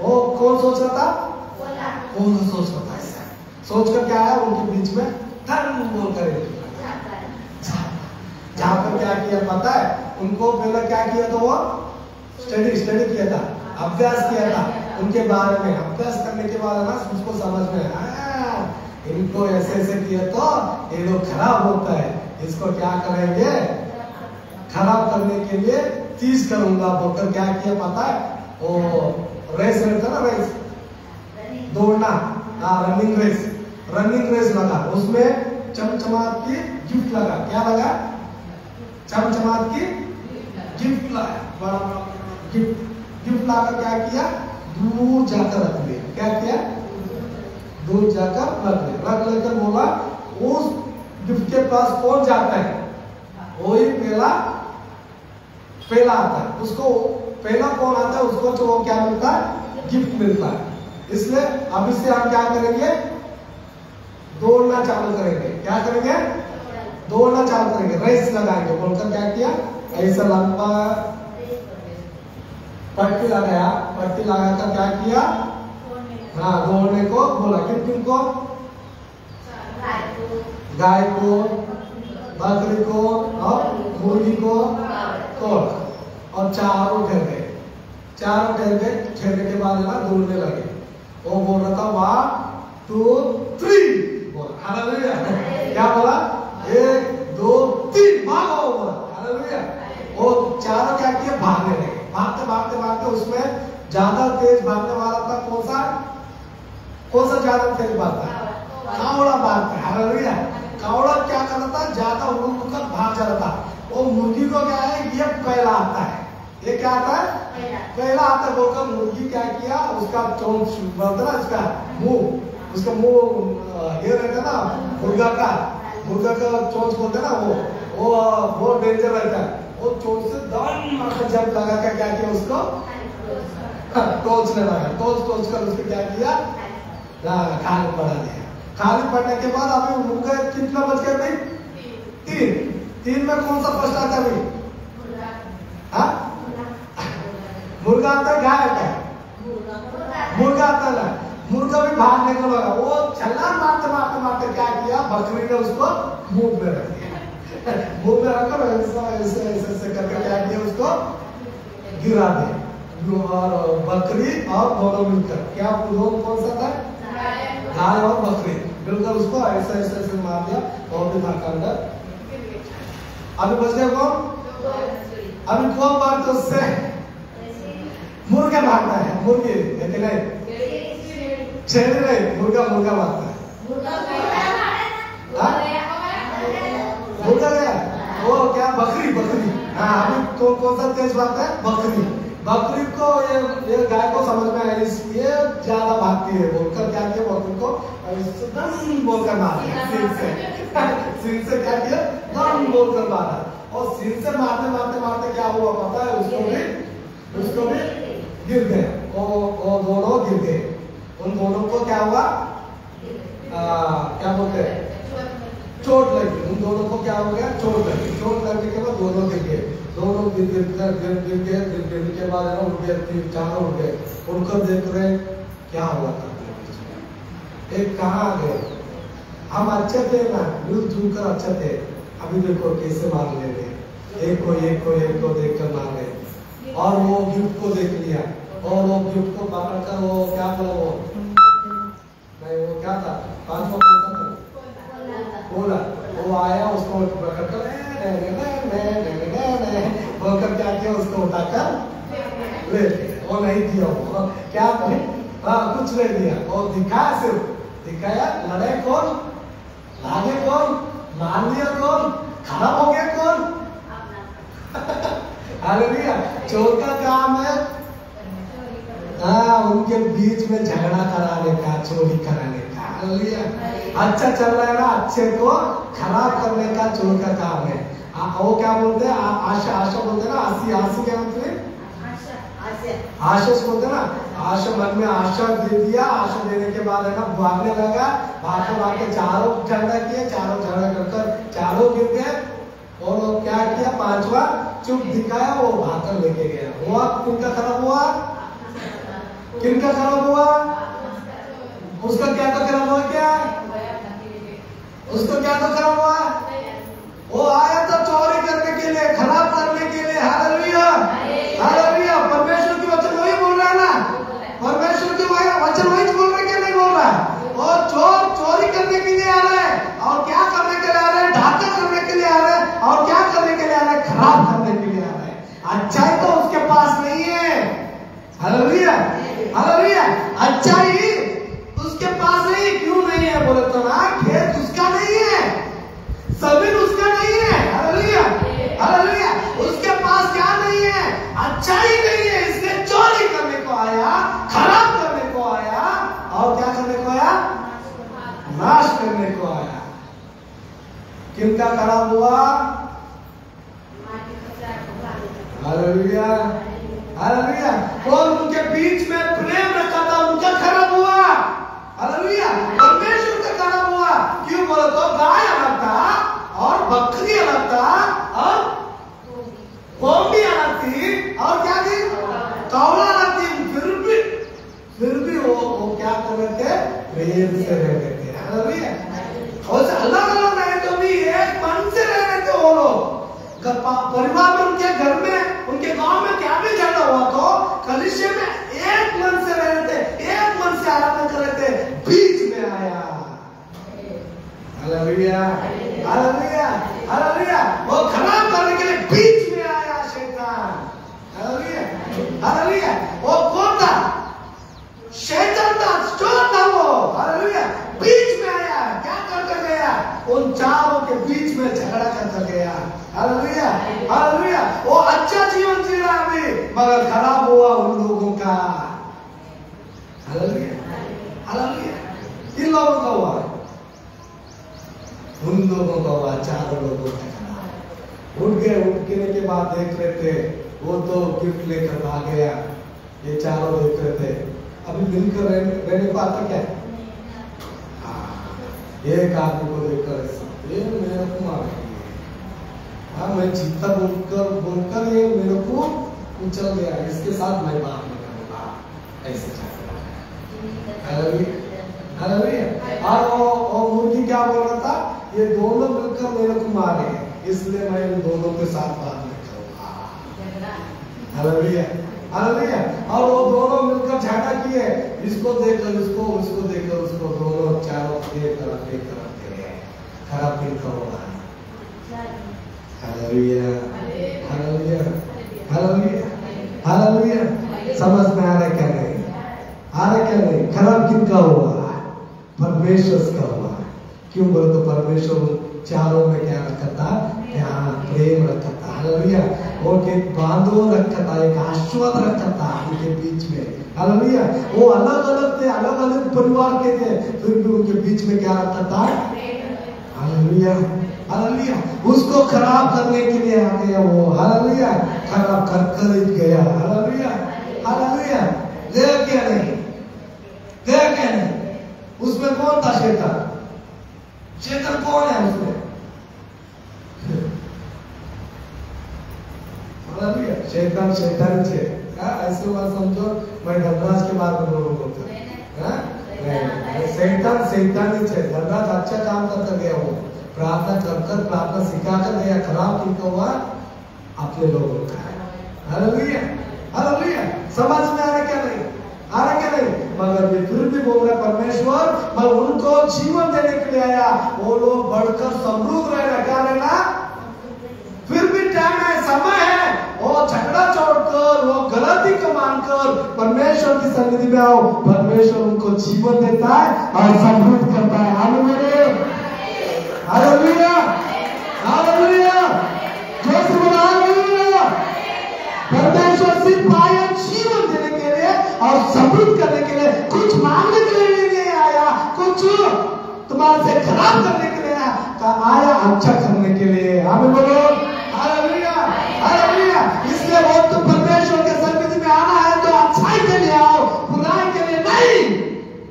वो कौन सोच रहा था? कौन सोच रहा था? ऐसा सोच कर क्या आया उनके बीच में? धर्म बोलकर जहाँ पर क्या किया पता है? उनको पहले क्या किया था? वो स्टडी किया था, अभ्यास किया था उनके बारे में। अभ्यास करने के बाद ना उसको समझ में आया, इनको ऐसे किया तो ये लोग खराब होता है, इसको क्या करेंगे? खराब करने के लिए चीज करूंगा बोलकर क्या किया पता है? वो रेस रहता ना, रेस दौड़ना, रनिंग रेस लगा। उसमें चमचमात की गिफ्ट लगा। क्या लगा? चमचमात की गिफ्ट लाया, बड़ा गिफ्ट लाकर क्या किया? दूर जाकर रख दिया। क्या किया? दूर जाकर रख लेकर बोला उस गिफ्ट के पास कौन जाता है वही पहला आता है, उसको पहला कौन आता है उसको जो वो क्या मिलता है गिफ्ट मिलता है। इसलिए अभी से हम क्या करेंगे दौड़ना चालू करेंगे। क्या करेंगे दौड़ना चालू करेंगे, रेस लगाएंगे बोलकर क्या किया ऐसा लंबा पट्टी लगाया, पट्टी लगाकर क्या किया हाँ दौड़ने को बोला। किन को गाय को बकरी को और मुर्गी को तोड़ा और चारों ठहरे ठहरने के बाद ना दौड़ने लगे। वो बोल रहा था 1 2 3 बोला हालेलुया। क्या बोला 1 2 3 भागो बोला हालेलुया। वो चारों क्या किए भागने लगे, भागते भागते भागते उसमें ज्यादा तेज भागने वाला था कौन सा ज्यादा तेज भागता कावड़ा भागता हालेलुया। कावड़ा क्या करता था ज्यादा उड़ कर भाग जाता था। वो मुर्गी को क्या है ये पहला आता है, ये क्या आता है पहला आता है बोलकर मुर्गी क्या किया उसका चोंच बोलता ना उसका मुंह, उसका मुंह ये रहता ना मुर्गा का चोंच बोलते ना वो डेंजर रहता है। वो चोंच से दम जब लगा कर क्या किया उसको टोचने लगा, टोच कर उसको क्या किया खाली पड़ा दिया। खाली पड़ने के बाद अभी मुर्गा कितना बच गया भाई 3 में कौन सा फर्स्ट आता है भाई मुर्गा आता है गाय आता है मुर्गा आता है। मुर्गा भी भागने को लगा, वो छलांग मारते क्या किया बकरी ने उसको मुंह में रख दिया। मुंह में रखकर ऐसे करके क्या किया उसको गिरा दिया। और बकरी और दोनों मिलकर क्या दोनों कौन सा था गाय और बकरी मिलकर उसको ऐसे मार दिया और भी भाग अंदर। अभी बच गया कौन अभी कौन बात तो उससे मुर्गा भागता है, मुर्गी लेकिन नहीं छेड़ी नहीं मुर्गा भागता है। मुर्गा गया वो क्या बकरी हाँ अभी तो कौन सा तेज भागता है बकरी को ये गाय को समझ में आया ये ज्यादा भागती है बोलकर क्या किया बकरी को दम बोलकर मारा सिर से क्या किया दम बोलकर मारा। और सिर से मारते क्या हुआ पता है उसको भी गिर गए, वो दोनों गिर गए। उन दोनों को क्या हुआ क्या बोलते हैं चोट लगी। उन दोनों को क्या हो गया चोट लगने के बाद दोनों गिर गए। दोनों गिर के बाद उठ गए, चारों उठ गए। उनकर देख रहे क्या हुआ था एक कहाँ गए। हम अच्छे थे ना मिलजुल कर अच्छे थे, अभी देखो कैसे मार ले रहे एक को देख कर मार रहे। और वो गिफ्ट को देख लिया और वो गिफ्ट को पकड़ कर वो क्या बोला वो क्या था 5 बोला वो आया उसको पकड़ कर बोलकर क्या किया उसको उठाकर ले लिया। वो नहीं दिया वो क्या कुछ नहीं दिया। वो दिखाया सिर्फ दिखाया लड़े कौन लागे कौन मान लिया कौन खराब हो गया कौन हालेलुया। चोर का काम है उनके बीच में झगड़ा कराने का चोरी कराने का हालेलुया। अच्छा चल रहा है ना अच्छे को खराब करने का चोर का काम है। वो क्या बोलते हैं आशा बोलते हैं ना आशी क्या बोलते हैं आशा बोलते हैं ना। आशा मन में आशा दे दिया, आशा देने के बाद है ना भागने लगा, भागते चारों झगड़ा किए, चारों झगड़ा कर चारों गिर गए। और क्या किया 5वां चुप दिखाया वो भागकर लेके गया। हुआ किनका खराब हुआ उसका क्या तो खराब हुआ क्या उसको क्या तो खराब हुआ। वो आया था चोरी करने के लिए खराब करने के लिए हालेलुया हालेलुया। परमेश्वर की वचन वही बोल रहा है ना, परमेश्वर की वचन वही बोलने के लिए बोल रहा है। और चोर चोरी करने के लिए आ रहा है और क्या करने के लिए आ रहा है ढाका करने के लिए आ रहा है और क्या करने के लिए आ रहा है खराब करने के लिए आ रहा है। अच्छाई तो उसके पास नहीं है हालेलुया हालेलुया। अच्छाई उसके पास नहीं क्यों नहीं है बोले तो ना खेत उसका नहीं है किनका खराब हुआ? Hallelujah, hallelujah. कौन उनके बीच में प्रेम रखा था उनका खराब हुआ। हालेलुया, परमेश्वर का खराब हुआ। क्यों बोलो तो गाय अलग था और बकरी अलग था और कोंबड़ी अलग थी और क्या थी? कौवा अलग थी। फिर भी वो क्या कर रहे थे? प्रेम से रह रहे थे। हालेलुया, और अलग अलग रहे तो भी एक मन से रह रहे थे वो लोग। परिवार में, उनके घर में, उनके गांव में क्या भी झगड़ा हुआ तो कलीसिया में एक मन से रह रहे थे, एक मन से आराधना कर रहे थे। बीच में आया, हालेलुया, हालेलुया, हालेलुया, वो खराब करने के लिए बीच में आया शैतान। Hallelujah, hallelujah. वो कौन था? शैतान था, चोर था वो। हालेलुया, बीच में आया, क्या करके गया? उन चारों के बीच में झगड़ा करके गया। Hallelujah, hallelujah. वो अच्छा जीवन जी रहा अभी, मगर खराब हुआ उन लोगों का। Hallelujah, hallelujah. किन लोगों का हुआ? उन लोगों का हुआ, चारों लोगों का खराब। उठने के बाद देख रहे थे, वो तो गिफ्ट लेकर भाग गया। ये चारों देख रहे थे, अभी मिलकर रहने को आता क्या? एक आदमी को देखकर ये मेरे को मार दिया। हाँ, मैं जीता बोलकर ये मेरे को उछल गया, इसके साथ मैं बात नहीं करूंगा, ऐसे चलता है। Hallelujah, hallelujah. और वो मुर्गी क्या बोल रहा था? ये दोनों मिलकर मेरे को मारे, इसलिए मैं इन दोनों के साथ बात नहीं करूंगा। Hallelujah, hallelujah. और वो दोनों मिलकर झगड़ा किए, इसको देखकर इसको, उसको देखकर उसको, दोनों चारों एक तरफ खराब दिन का होगा। Hallelujah, hallelujah, hallelujah, hallelujah. समझ में आ रहा क्या नहीं? आ रहा क्या नहीं? खराब किनका हुआ? परमेश्वर का हुआ। क्यों बोले तो परमेश्वर चारों में क्या रखा था? प्यार, प्रेम रखा था। हालेलुया, और एक बांधो रखा था, एक आशीर्वाद रखा था उनके बीच में। हालेलुया, वो अलग अलग थे, अलग अलग परिवार के थे, फिर भी उनके बीच में क्या रखा था? Hallelujah, hallelujah. उसको खराब करने के लिए आ गया वो। हालेलुया, खराब कर गया। Hallelujah, hallelujah. गया क्या नहीं? गया क्या नहीं? उसमें कौन था? शैतान। शैतान कौन है उसमें? हालेलुया, शैतान शैतान से ऐसे बात समझो। मैं धनराज के बारे में लोगों को शैतान शैतान ही है। धनराज अच्छा काम करता गया, वो प्रार्थना कर प्रार्थना सिखाकर गया। खराब किनको हुआ? अपने लोगों का। Hallelujah, hallelujah. समझ में आ रहा क्या नहीं? आ रहा क्या नहीं? मगर ये फिर भी बोल रहा परमेश्वर, मैं उनको जीवन देने के लिए आया। वो लोग बढ़कर समृद्ध रहना, क्या रहना? फिर भी टाइम है, समय है। वो झगड़ा छोड़कर, वो गलती को मानकर परमेश्वर की सन्निधि में आओ। परमेश्वर उनको जीवन देता है और समृद्ध करता है। Hallelujah, hallelujah, hallelujah. जैसे बोला हालेलुया। परमेश्वर सिर्फ आया जीवन देने के लिए और समृद्ध करने के लिए, कुछ मांगने के लिए नहीं आया, कुछ तुम्हारे से खराब करने के लिए आया, अच्छा करने के लिए। हमें बोलो हालेलुया, हालेलुया। इसलिए वो तो परमेश्वर के सन्निधि में आना है तो अच्छाई के लिए आओ, बुराई के लिए नहीं।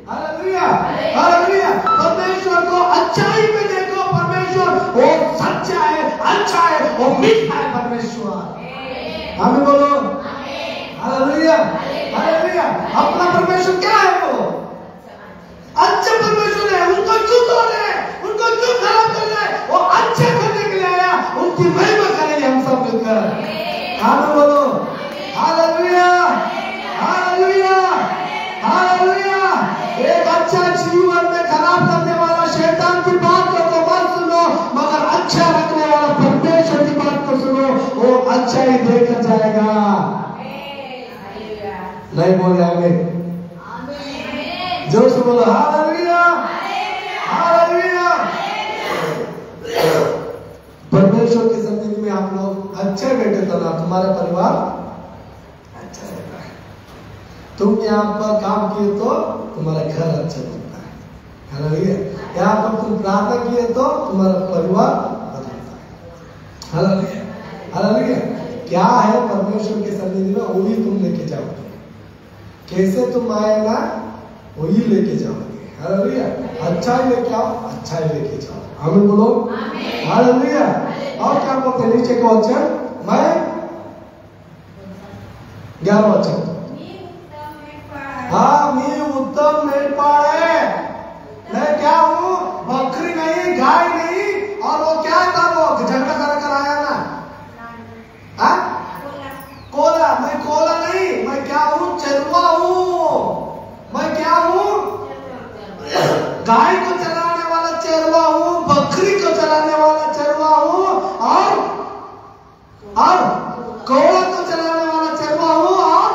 Hallelujah, hallelujah. परमेश्वर को अच्छाई में देखो। परमेश्वर वो सच्चा है, अच्छा है, वो मीठा है परमेश्वर। हमें बोलो हालेलुया, हालेलुया। अपना परमेश्वर क्या है? वो अच्छा परमेश्वर है। उनको क्यों तोड़े? उनको क्यों खराब करना है? वो अच्छा करने के लिए आया, उनकी महिमा करेंगे हम सब मिलकर। हमें बोलो हालेलुया, हालेलुया, हालेलुया। एक अच्छा जीवन में खराब करने वाला शैतान की बात को मत सुनो, मगर अच्छा रखने वाला परमेश्वर की बात को सुनो। वो अच्छा ही देकर जाएगा। नहीं बोले आमीन? जोर से बोलो हालेलुया, हालेलुया। परमेश्वर की सन्निधि में आप लोग अच्छे बैठे तो ना तुम्हारा परिवार अच्छा रहता है। तुम यहाँ पर काम किए तो तुम्हारा घर अच्छा बनता है। हालेलुया। यहाँ पर तुम प्रार्थना किए तो तुम्हारा परिवार बदलता है। Hallelujah, hallelujah. क्या है परमेश्वर के सन्निधि में, वही तुम लेके जाओगे। कैसे तुम आए ना, वही लेके जाओगे। हालेलुया। अच्छा ही लेके आओ, अच्छा ही लेके जाओ। आमीन बोलो। हालेलुया। और क्या बोलते हैं नीचे का वचन, मैं 11 वचन, हाँ मैं उत्तम मेढ़पाड़ है। मैं क्या हूँ, बकरी नहीं, गाय नहीं। और वो क्या था, वो झगड़ा कर आया ना, हाँ कोला। मैं कोला नहीं, मैं क्या हूँ, चरवा हूँ। मैं क्या हूँ, गाय को चलाने वाला चरवा हूँ, बकरी को चलाने वाला चरवा हूँ, और कौवा को चलाने वाला चरवा हूँ, और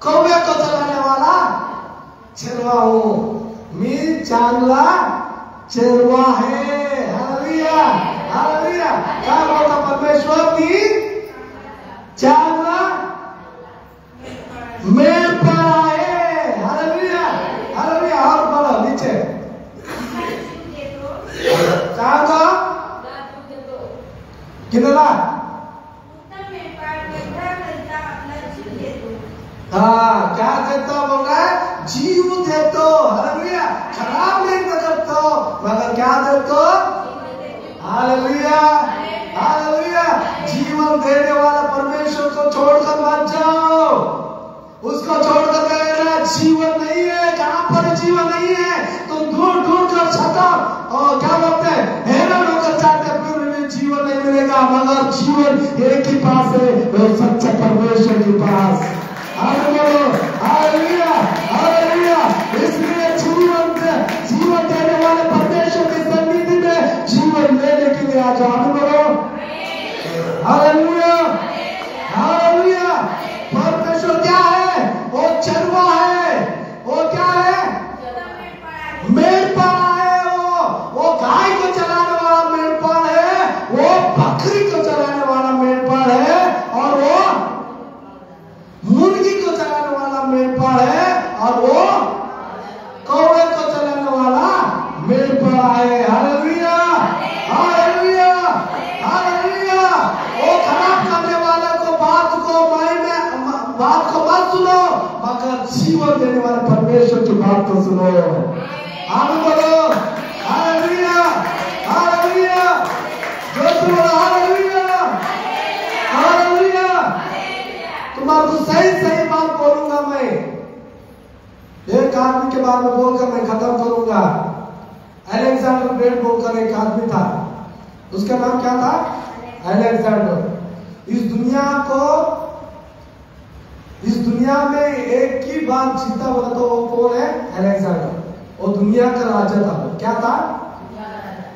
कौवे को चलाने वाला चरवा हूँ। मैं चांगला चरवा है। Hallelujah, hallelujah. क्या बोलता परमेश्वर की, चांगला मेढ़पाड़ है। Hallelujah, hallelujah. और बोलो नीचे, चांगला कितना, हाँ क्या कहता बोल रहा है, जीव दे दो। हालेलुया। खराब नहीं बदलता मगर क्या दे दो, हालेलुया, हालेलुया। जीवन देने वाला परमेश्वर को छोड़कर मत जाओ। उसको छोड़कर कहना जीवन नहीं है। कहां पर जीवन नहीं है, तुम ढूंढ ढूंढ कर छता और क्या बोलते हैं, हैरान होकर जाते फिर भी जीवन नहीं मिलेगा। मगर जीवन एक ही पास है, वो सच्चे परमेश्वर के पास। Hallelujah, hallelujah. इसलिए जीवन देने वाले परमेश्वर की सन्निधि में जीवन लेने के लिए आ जाओ। Hallelujah, hallelujah. परमेश्वर क्या है, वो चरवा है। वो क्या है, मेढ़पाड़ है। वो गाय को चलाने वाला मेढ़पाड़ है, वो बकरी को चलाने वाला मेढ़पाड़ है, और वो मुर्गी को चलाने वाला मेढ़पाड़ है, और वो कौवे को चलाने वाला मेढ़पाड़ है। Hallelujah, hallelujah, hallelujah. वो खराब करने वाले को बात को मत सुनो, मगर जीवन देने वाले परमेश्वर की बात को सुनो। आमीन बोलो। Hallelujah, hallelujah. जो बोलो हालेलुया, हालेलुया। तुम्हारे को सही सही बात बोलूंगा मैं। एक आदमी के बारे में बोलकर मैं खत्म करूंगा। अलेक्जेंडर ग्रेट बोलकर एक आदमी था, उसका नाम क्या था, अलेक्जेंडर। इस दुनिया में एक ही बार जीता बोला तो वो कौन है, अलेक्जेंडर। वो दुनिया का राजा था। क्या था,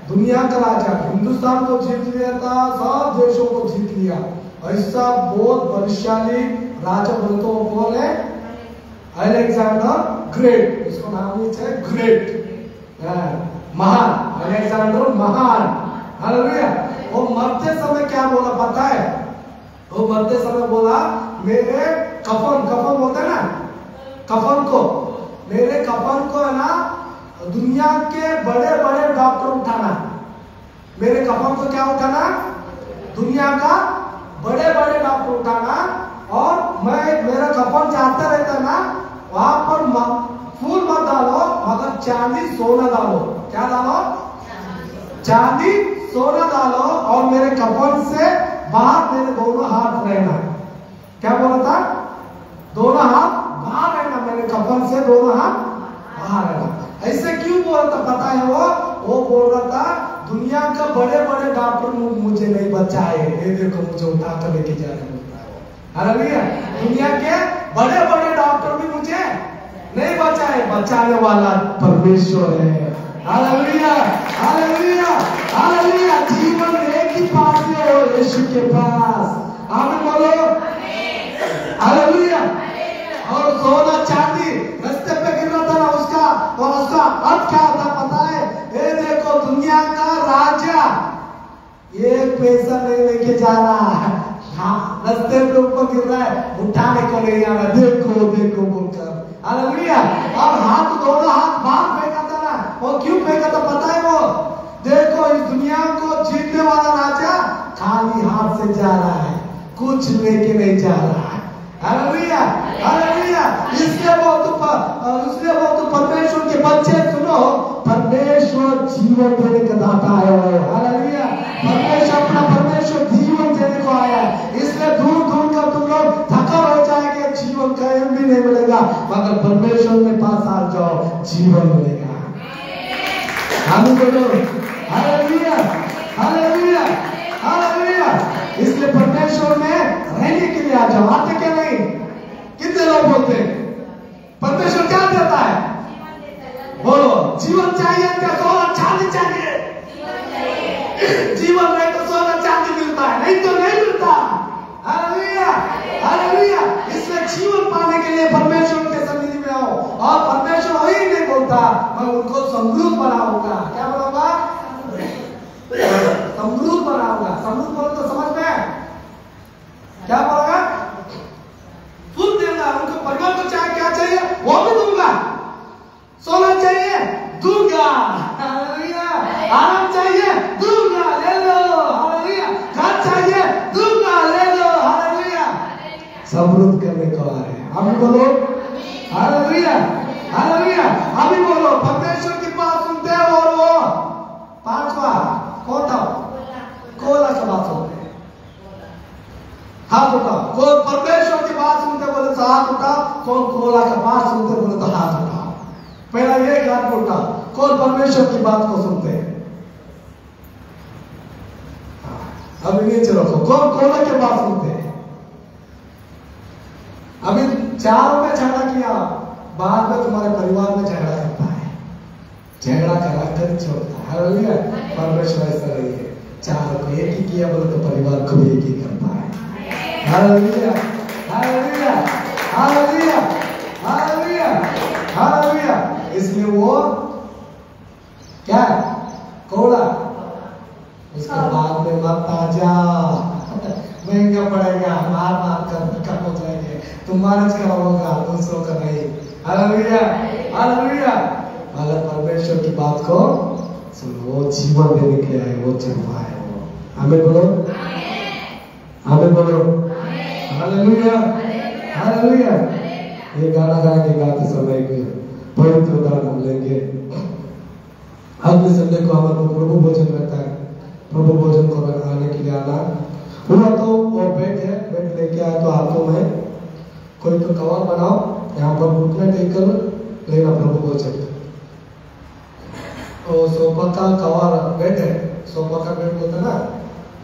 दुनिया का राजा। हिंदुस्तान को जीत लिया था, सब देशों को जीत लिया। ऐसा बहुत बलशाली राजा बोले तो वो कौन है, अलेक्जेंडर ग्रेट। उसको नाम है ग्रेट, महान, अलेक्जेंडर महान। हालेलुया। वो मरते समय क्या बोला पता है, वो मरते समय बोला, मेरे कफन बोलते हैं ना, कफन को, मेरे कफन को है ना दुनिया के बड़े बड़े डॉक्टर उठाना। मेरे कफन को क्या उठाना, दुनिया का बड़े बड़े डॉक्टर उठाना। और मैं मेरा कफन जाता रहता ना, वहां पर फूल मत डालो, मगर चांदी सोना डालो। क्या डालो, चांदी सोना डालो। और मेरे कफन से बाहर मेरे दोनों हाथ रहना। क्या बोला था, दोनों हाथ बाहर रहना, मेरे कफन से दोनों हाथ बाहर रहना। ऐसे क्यों बोल रहा था पता है, वो बोल रहा था दुनिया का बड़े बड़े डॉक्टर मुझे नहीं बचाए, ये देखो मुझे उठा कर लेके जा रहे हैं। हालेलुया। दुनिया के बड़े बड़े डॉक्टर भी मुझे नहीं बचाए, बचाने वाला परमेश्वर है। Hallelujah, hallelujah, hallelujah. जीवन एक ही पास है, वो यीशु के पास। आमीन बोलो। हालेलुया। और सोना चांदी रास्ते पे गिर रहा था ना उसका, और उसका अर्थ क्या होता पता है, ये देखो दुनिया का राजा एक पैसा नहीं लेके जा रहा है, हाँ रास्ते पे ऊपर गिर रहा है, उठाने को नहीं आ रहा, देखो देखो बोलकर। हालेलुया। और हाथ दोनों हाथ बाहर फेंका था ना, वो क्यों फेंका था पता है? वो देखो इस दुनिया को जीतने वाला राजा खाली हाथ से जा रहा है, कुछ लेके नहीं जा रहा है। Hallelujah, hallelujah. इसलिए वो तो परमेश्वर के बच्चे सुनो, परमेश्वर जीवन देने का दाता है। हालेलुया, परमेश्वर जीवन देने को आया है। इसलिए दूर दूर का तुम लोग थका हो जाएंगे, जीवन कहीं भी नहीं मिलेगा, मगर परमेश्वर में पास आ जाओ, जीवन मिलेगा। आमीन बोलो, हालेलुया, हालेलुया, हालेलुया। इसलिए परमेश्वर में रहने के लिए आ जाओ। आते क्या नहीं? कितने लोग बोलते हैं परमेश्वर क्या देता है? बोलो, जीवन चाहिए क्या? सोना चांदी चाहिए? जीवन नहीं तो सोना चांदी मिलता है, नहीं तो नहीं मिलता। Hallelujah, hallelujah. इसलिए जीवन पाने के लिए परमेश्वर के सन्निधि में आओ, और परमेश्वर वही नहीं बोलता मैं उनको समृद्ध बनाऊंगा। क्या बनाऊंगा? समृद्ध बनाऊंगा। समृद्ध बोलो तो समझ में क्या बोलेगा? फुल देगा। उनको परिवार को चाहे क्या चाहिए वो भी दूंगा। सोना चाहिए दूंगा, हालेलुया। आराम चाहिए दूंगा, ले लो, हालेलुया। घर चाहिए दूंगा, ले लो, हालेलुया। समृद्ध करने को आ रहे हैं। अभी बोलो, हालेलुया, हालेलुया। अभी बोलो, परमेश्वर की बात सुनते हैं और वो पांचवा कौन था? कोला की बात सुनते हैं। हाथ उठाओ। कौन परमेश्वर की बात सुनते बोले तो हाथ उठाओ, कौन कोला की बात सुनते बोले तो हाथ उठाओ। पहला ये हाथ उठाओ, कौन परमेश्वर की बात को सुनते हैं? अभी नीचे रखो, कौन कोला की बात सुनते हैं? अभी चारों में झगड़ा किया, बाद में तुम्हारे परिवार में झगड़ा करता है, झगड़ा करा कर छोड़ता है। हालेलुया, परमेश्वर ऐसा नहीं है। चारों को एक ही किया बोले तो परिवार को भी एक ही करता है। Hallelujah, hallelujah, hallelujah, hallelujah, hallelujah. इसलिए वो क्या है? कोड़ा। उसके बाद में मत आ जा, महंगा पड़ेगा, मार मार कर कम हो जाएंगे, तुम्हारा का होगा, दूसरों का नहीं। Hallelujah, hallelujah. अगर परमेश्वर की बात को सुनो, वो जीवन देने के लिए आए, वो चलवा है वो। आमीन बोलो, आमीन बोलो, हालेलुया, हालेलुया। ये गाना गाते समय पवित्र उदाहरण हम लेंगे। अगले संडे को हमारे प्रभु भोजन रहता है। प्रभु भोजन को आने के लिए आना हुआ तो वो बेड लेके आया तो हाथों में कोई तो कवर बनाओ, यहाँ पर घुटने टेकल लेना प्रभु भोजन। और सोफा का कवर बेड है, सोफा का बेड होता है ना,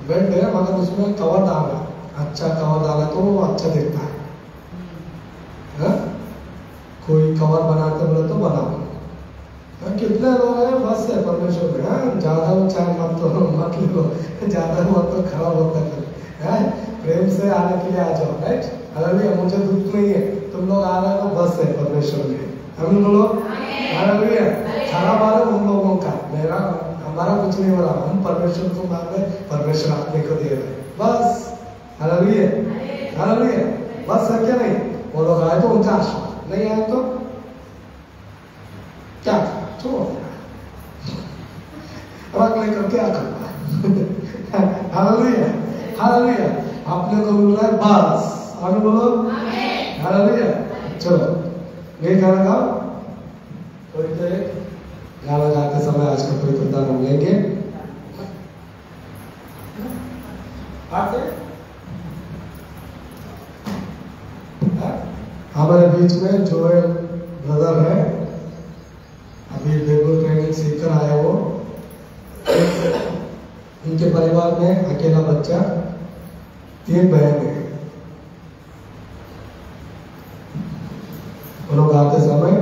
बेड है मगर उसमें कवर डालना, अच्छा कवर डाला तो वो अच्छा दिखता है। कोई कवर बनाते बोले तो बनाओ। कितने लोग हैं? बस है परमेश्वर में। ज्यादा चाहे मत लो, मत लो, ज्यादा मत तो खराब होता है। प्रेम से आने के लिए आ जाओ, राइट? हालेलुया। मुझे दुख नहीं है, तुम लोग आ रहे हो बस है परमेश्वर में। हम लोग हालेलुया। खराब आ रहे उन लोगों का, मेरा हमारा कुछ नहीं हो रहा। हम परमेश्वर को मान रहे, परमेश्वर अपने को दे रहे, बस। Hallelujah, hallelujah. बस है क्या? नहीं, वो लोग आए तो उनका आशीर्वाद, नहीं आए तो क्या छोड़ रख लेकर क्या करना। Hallelujah, hallelujah. आपने को मिल रहा है बस। आगे बोलो, हालेलुया। चलो ये गाना गाओ। कोई तो गाना गाते समय आज का कोई प्रदान हम लेंगे। हमारे बीच में जोएल ब्रदर है, अभी बेगुल ट्रेनिंग सीखकर आया वो। उनके परिवार में अकेला बच्चा, 3 बहन है। वो लोग आते समय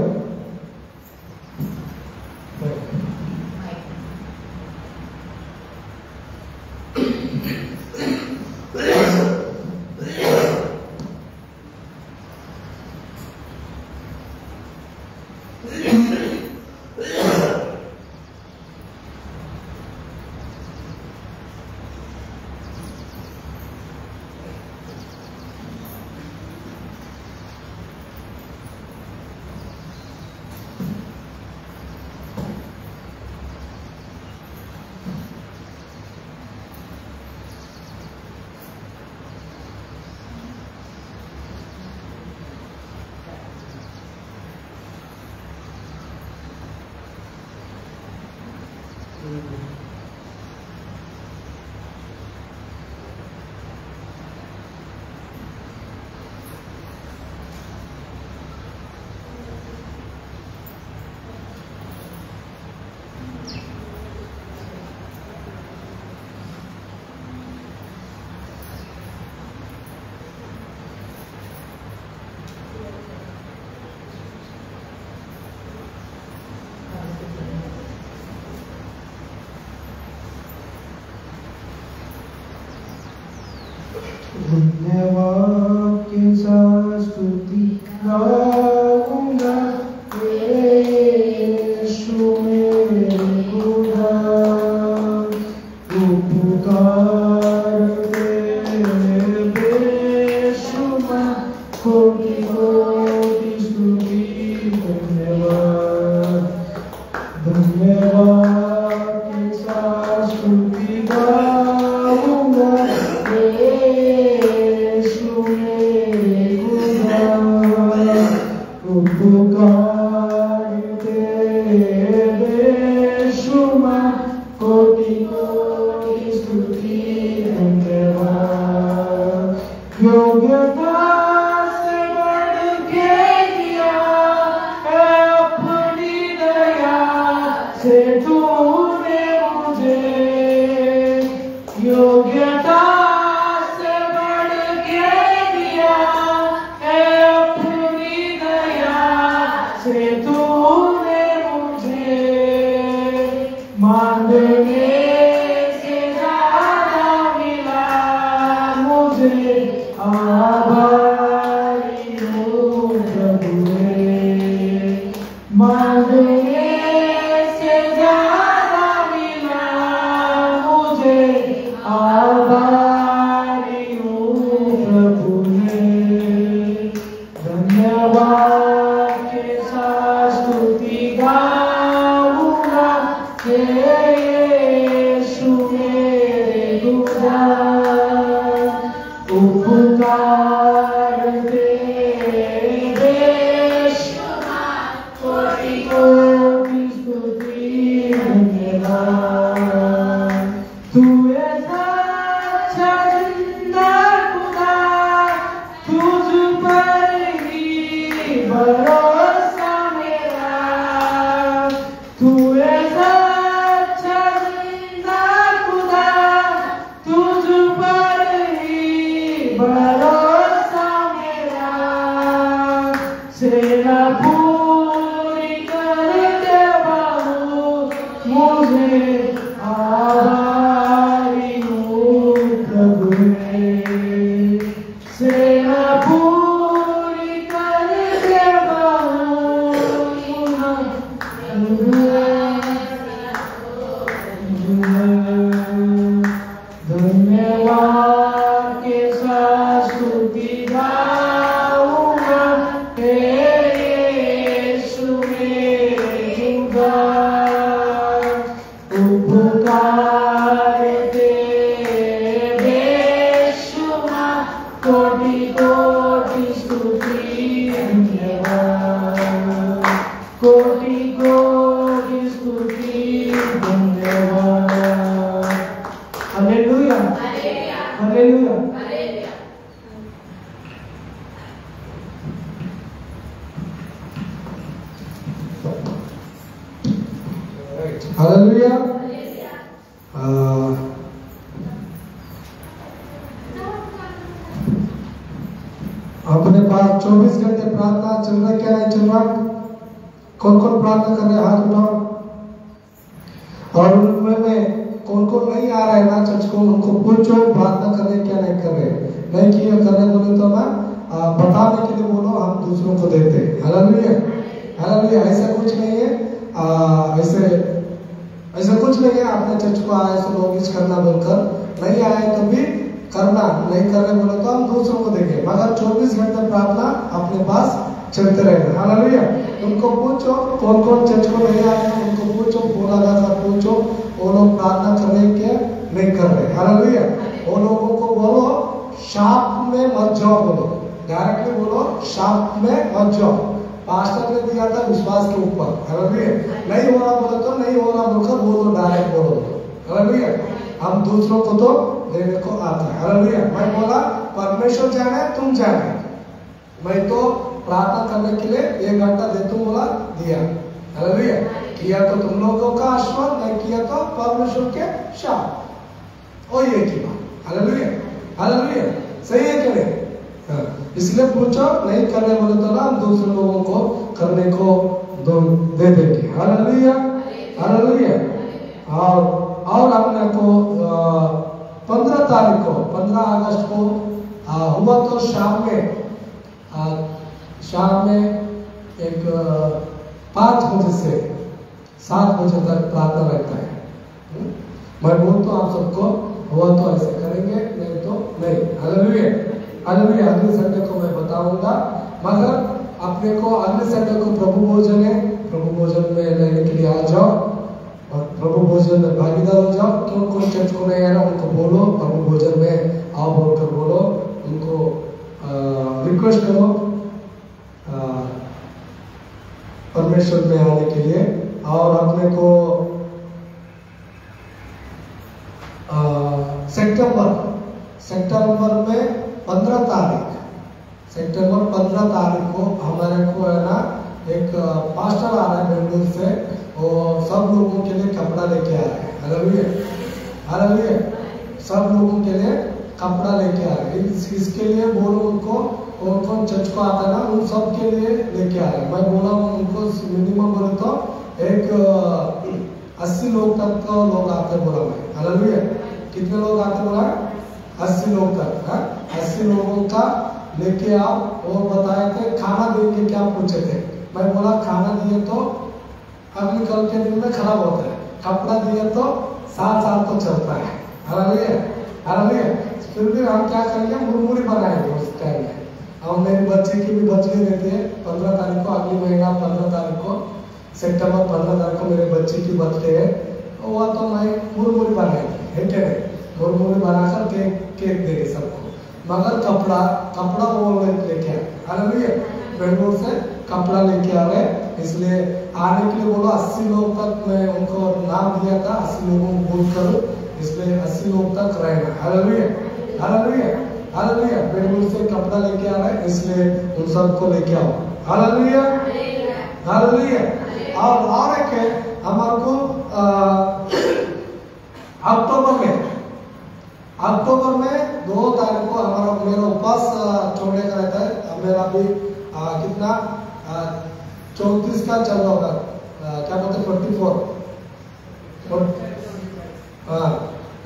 धन्यवाद के साथ स्तुति गाऊंगा यीशु मेरे खुदा, उपकार तेरे बेशुमार, कोटि कोटि स्तुति धन्यवाद। धन्यवाद के साथ स्तुति गाऊंगा यीशु मेरे खुदा, उपकार तेरे बेशुमार, कोटि कोटि स्तुति धन्यवाद। योग्यता से बढ़ के दिया है अपनी दया से तूने मुझे, योग्यता से बढ़ के दिया है अपनी दया से तूने मुझे, मांगने से ज्यादा मिला मुझे, आभारी हूँ प्रभु रे। मांगने से ज्यादा मिला मुझे, आभारी हूँ प्रभु रे। धन्यवाद के साथ स्तुति गाऊंगा यीशु मेरे खुदा, उपकार तेरे बेशुमार, कोटि कोटि स्तुति धन्यवाद। तू ऐसा चंदा खुदा, तुझ पर ही भरोसा मेरा, तू ऐसा चंदा खुदा, तुझ पर ही भरोसा मेरा, सेना पूरी कर दे बाबू मुझे, आभारी हूँ प्रभु रे। सेना पूरी कर दे बाबू धन्यवाद के साथ स्तुति गाऊंगा यीशु मेरे खुदा, उपकार तेरे बेशुमार, कोटि कोटि स्तुति धन्यवाद, कोटि कोटि स्तुति धन्यवाद। Hallelujah, hallelujah. हालेलुया। अपने पास 24 घंटे प्रार्थना चल रहा है, क्या नहीं चल रहा? कौन कौन प्रार्थना कर रहे हैं? हाथ उठाओ। और उनमें कौन कौन नहीं आ रहा है ना चर्च को, उनको पूछो प्रार्थना कर रहे क्या नहीं कर रहे। नहीं किया कर रहे बोले तो ना बताने के लिए बोलो, हम दूसरों को देते हैं। Hallelujah, hallelujah. ऐसा कुछ नहीं है, ऐसा कुछ नहीं है आपने चर्च को आए तो लोग करना बोलकर, नहीं आए तो भी करना, नहीं कर रहे बोले तो हम दूसरों को देंगे, मगर 24 घंटे प्रार्थना अपने पास चलते रहेगा। हालेलुया। उनको पूछो कौन कौन चर्च को नहीं आए हैं, उनको पूछो, फोन लगाकर पूछो वो लोग प्रार्थना कर रहे क्या नहीं कर रहे। हालेलुया। वो लोगों को बोलो शाप में मत जाओ, बोलो डायरेक्टली बोलो शाप में मत जाओ। पास्टर ने दिया था विश्वास के ऊपर। हालेलुया। नहीं हो रहा बोले तो नहीं हो रहा बोलकर बोलो, डायरेक्ट बोलो। हालेलुया। हम दूसरों को तो देने को आता है। हालेलुया। मैं बोला परमेश्वर जाने तुम जाने, मैं तो प्रार्थना करने के लिए 1 घंटा दे तुम बोला दिया। हालेलुया। किया तो तुम लोगों का आशीर्वाद, नहीं किया तो परमेश्वर के शाप। और ये की बात। Hallelujah, hallelujah. सही है कि नहीं? इसलिए पूछो, नहीं करने बोले तो ना हम दूसरे लोगों को करने को दे देंगे। Hallelujah, hallelujah. और अपने को 15 तारीख को 15 अगस्त को हुआ तो शाम में एक 5 बजे से 7 बजे तक प्रार्थना रहता है। मैं बोलता हूँ आप सबको, हुआ तो ऐसे करेंगे, नहीं तो नहीं। Hallelujah hallelujah. अगले संडे को मैं बताऊंगा, मगर अपने को अगले संडे को प्रभु भोजन है, प्रभु भोजन में लेने के लिए आ जाओ और प्रभु भोजन में भागीदार हो जाओ। तो कोई चर्च को नहीं आना उनको बोलो प्रभु भोजन में आओ बोलकर बोलो, उनको रिक्वेस्ट करो परमेश्वर में आने के लिए। और अपने को सितंबर में 15 तारीख, सितंबर 15 तारीख को हमारे को है ना एक पास्टर आ रहा है बेंगलुरु से, वो सब लोगों के लिए कपड़ा लेके आ रहे हैं। Hallelujah hallelujah. सब लोगों के लिए कपड़ा लेके आ रहे हैं। इसके लिए बोलो उनको, कौन चर्च को आता है ना उन सब के लिए लेके आ रहे हैं। मैं बोला उनको मिनिमम बोले तो एक 80 लोग तक तो लोग आते बोला मैं। हालेलुया। कितने लोग आते बोला? 80 लोग तक। 80 लोगों का लेके आओ। वो बताए थे खाना देंगे क्या पूछे थे। मैं बोला खाना दिए तो अगले कल के दिन में खराब होता है, कपड़ा दिए तो 7 साल तो चलता है। Hallelujah hallelujah. फिर भी हम क्या करेंगे, मुरमुरी बनाएंगे उस टाइम में। और मेरी बच्ची की भी बर्थडे रहती है 15 तारीख को, अगली महीना 15 तारीख को, सितंबर 15 तारीख को मेरी बच्ची की बर्थडे है। तो वह तो मैं मुरमुरी बनाएंगे, है क्या नहीं? मुरमुरी बनाकर केक देंगे सबको, मगर कपड़ा वो लेके आए। हालेलुया। बेंगलुरु से कपड़ा लेके आ रहे, इसलिए आने के लिए बोलो 80 लोग तक मैं उनको नाम दिया था, 80 लोगों को बोल करो, इसलिए 80 लोग तक रहेगा। Hallelujah hallelujah hallelujah. बेंगलुरु से कपड़ा लेके आ रहे, इसलिए उन सबको लेके आओ। Hallelujah hallelujah. और एक है हमारे को अक्टूबर में 2 तारीख को हमारा मेरा उपवास छोड़ने का रहता है। मेरा भी कितना 34 का चल रहा होगा, क्या बोलते 44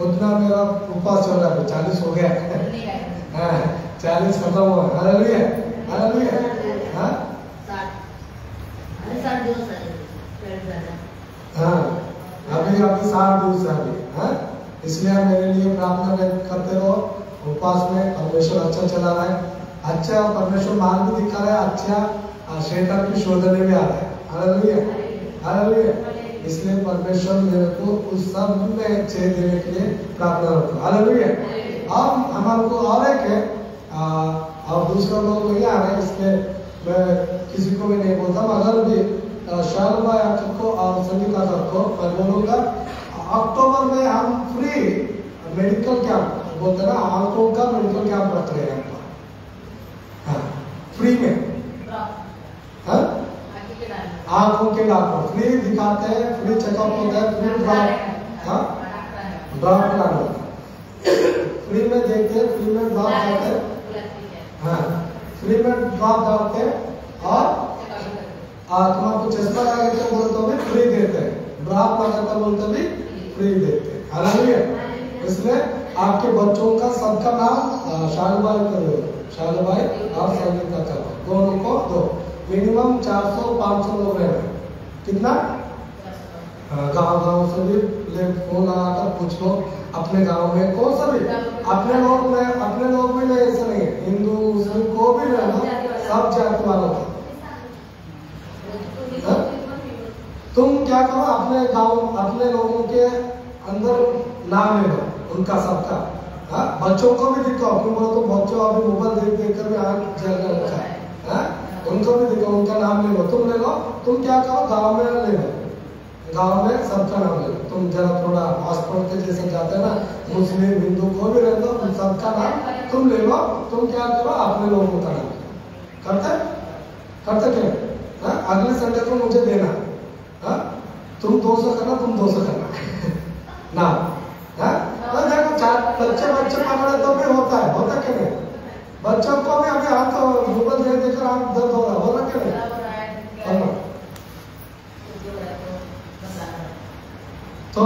उतना मेरा उपवास चल रहा है। 40 हो गया। 40 खत्म हुआ। Hallelujah hallelujah. अभी 60 दिवस है अभी। इसलिए मेरे लिए प्रार्थना करते रहो उपवास में। परमेश्वर अच्छा चला रहा है, अच्छा परमेश्वर मार्ग भी दिखा रहा है, अच्छा शैतान की शोधने भी आ रहा है। Hallelujah hallelujah. इसलिए परमेश्वर मेरे को उस सब में चेह देने के लिए प्रार्थना रखो। हालेलुया। अब हमारे को और एक है, और दूसरा लोग नहीं आ रहे, इसलिए मैं किसी को भी नहीं बोलता, मगर भी शालबा को और संगीता को मैं बोलूँगा अक्टूबर में हम फ्री मेडिकल कैंप बोलते ना, आंखों का मेडिकल कैंप रख रहे हैं। फ्री में आंखों के डॉक्टर फ्री दिखाते हैं, फ्री चेकअप होता है, फ्री ड्रॉप कराना, फ्री में देखते हैं, फ्री में ड्रॉप करते हैं, फ्री में ड्रॉप डालते हैं। और तुम्हारा चश्मा लगा के बोलते तो भी फ्री देते हैं, ड्रॉप लगाता बोलते भी फ्री देते हैं। हालेलुया। इसलिए आपके बच्चों का सबका नाम शालबाई करो, शालबाई और संगीता करो, दोनों को दो। मिनिमम 400-500 लोग रह रहे। कितना? गांव से भी फोन लगाकर पूछ लो अपने गांव में कौन सा भी, अपने लोग भी नहीं, ऐसा नहीं है, हिंदू मुस्लिम को भी रहना, सब जाति वालों का। तुम क्या करो, अपने गांव अपने लोगों के अंदर नाम ले लो उनका सबका। बच्चों को भी दिखाओ, क्यों बोलो तो बच्चों अभी मोबाइल देख कर भी आँख जल रखा है, उनको भी दिखाओ, उनका नाम ले लो। तुम ले लो, तुम क्या करो गांव में ले लो, गांव में सबका नाम ले लो। तुम जरा थोड़ा हॉस्पिटल के जैसे जाते हैं ना, मुस्लिम हिंदू को भी ले लो, तुम सबका नाम तुम ले लो। तुम क्या करो अपने लोगों का नाम करते क्या? अगले संडे को मुझे देना, तुम 200 करना, तुम 200 करना ना। देखो बच्चे पकड़े तो भी होता क्या नहीं? बच्चों को भी अभी हाथ मोबाइल दे देकर हाथ दर्द हो रहा, हो रहा क्या नहीं? तो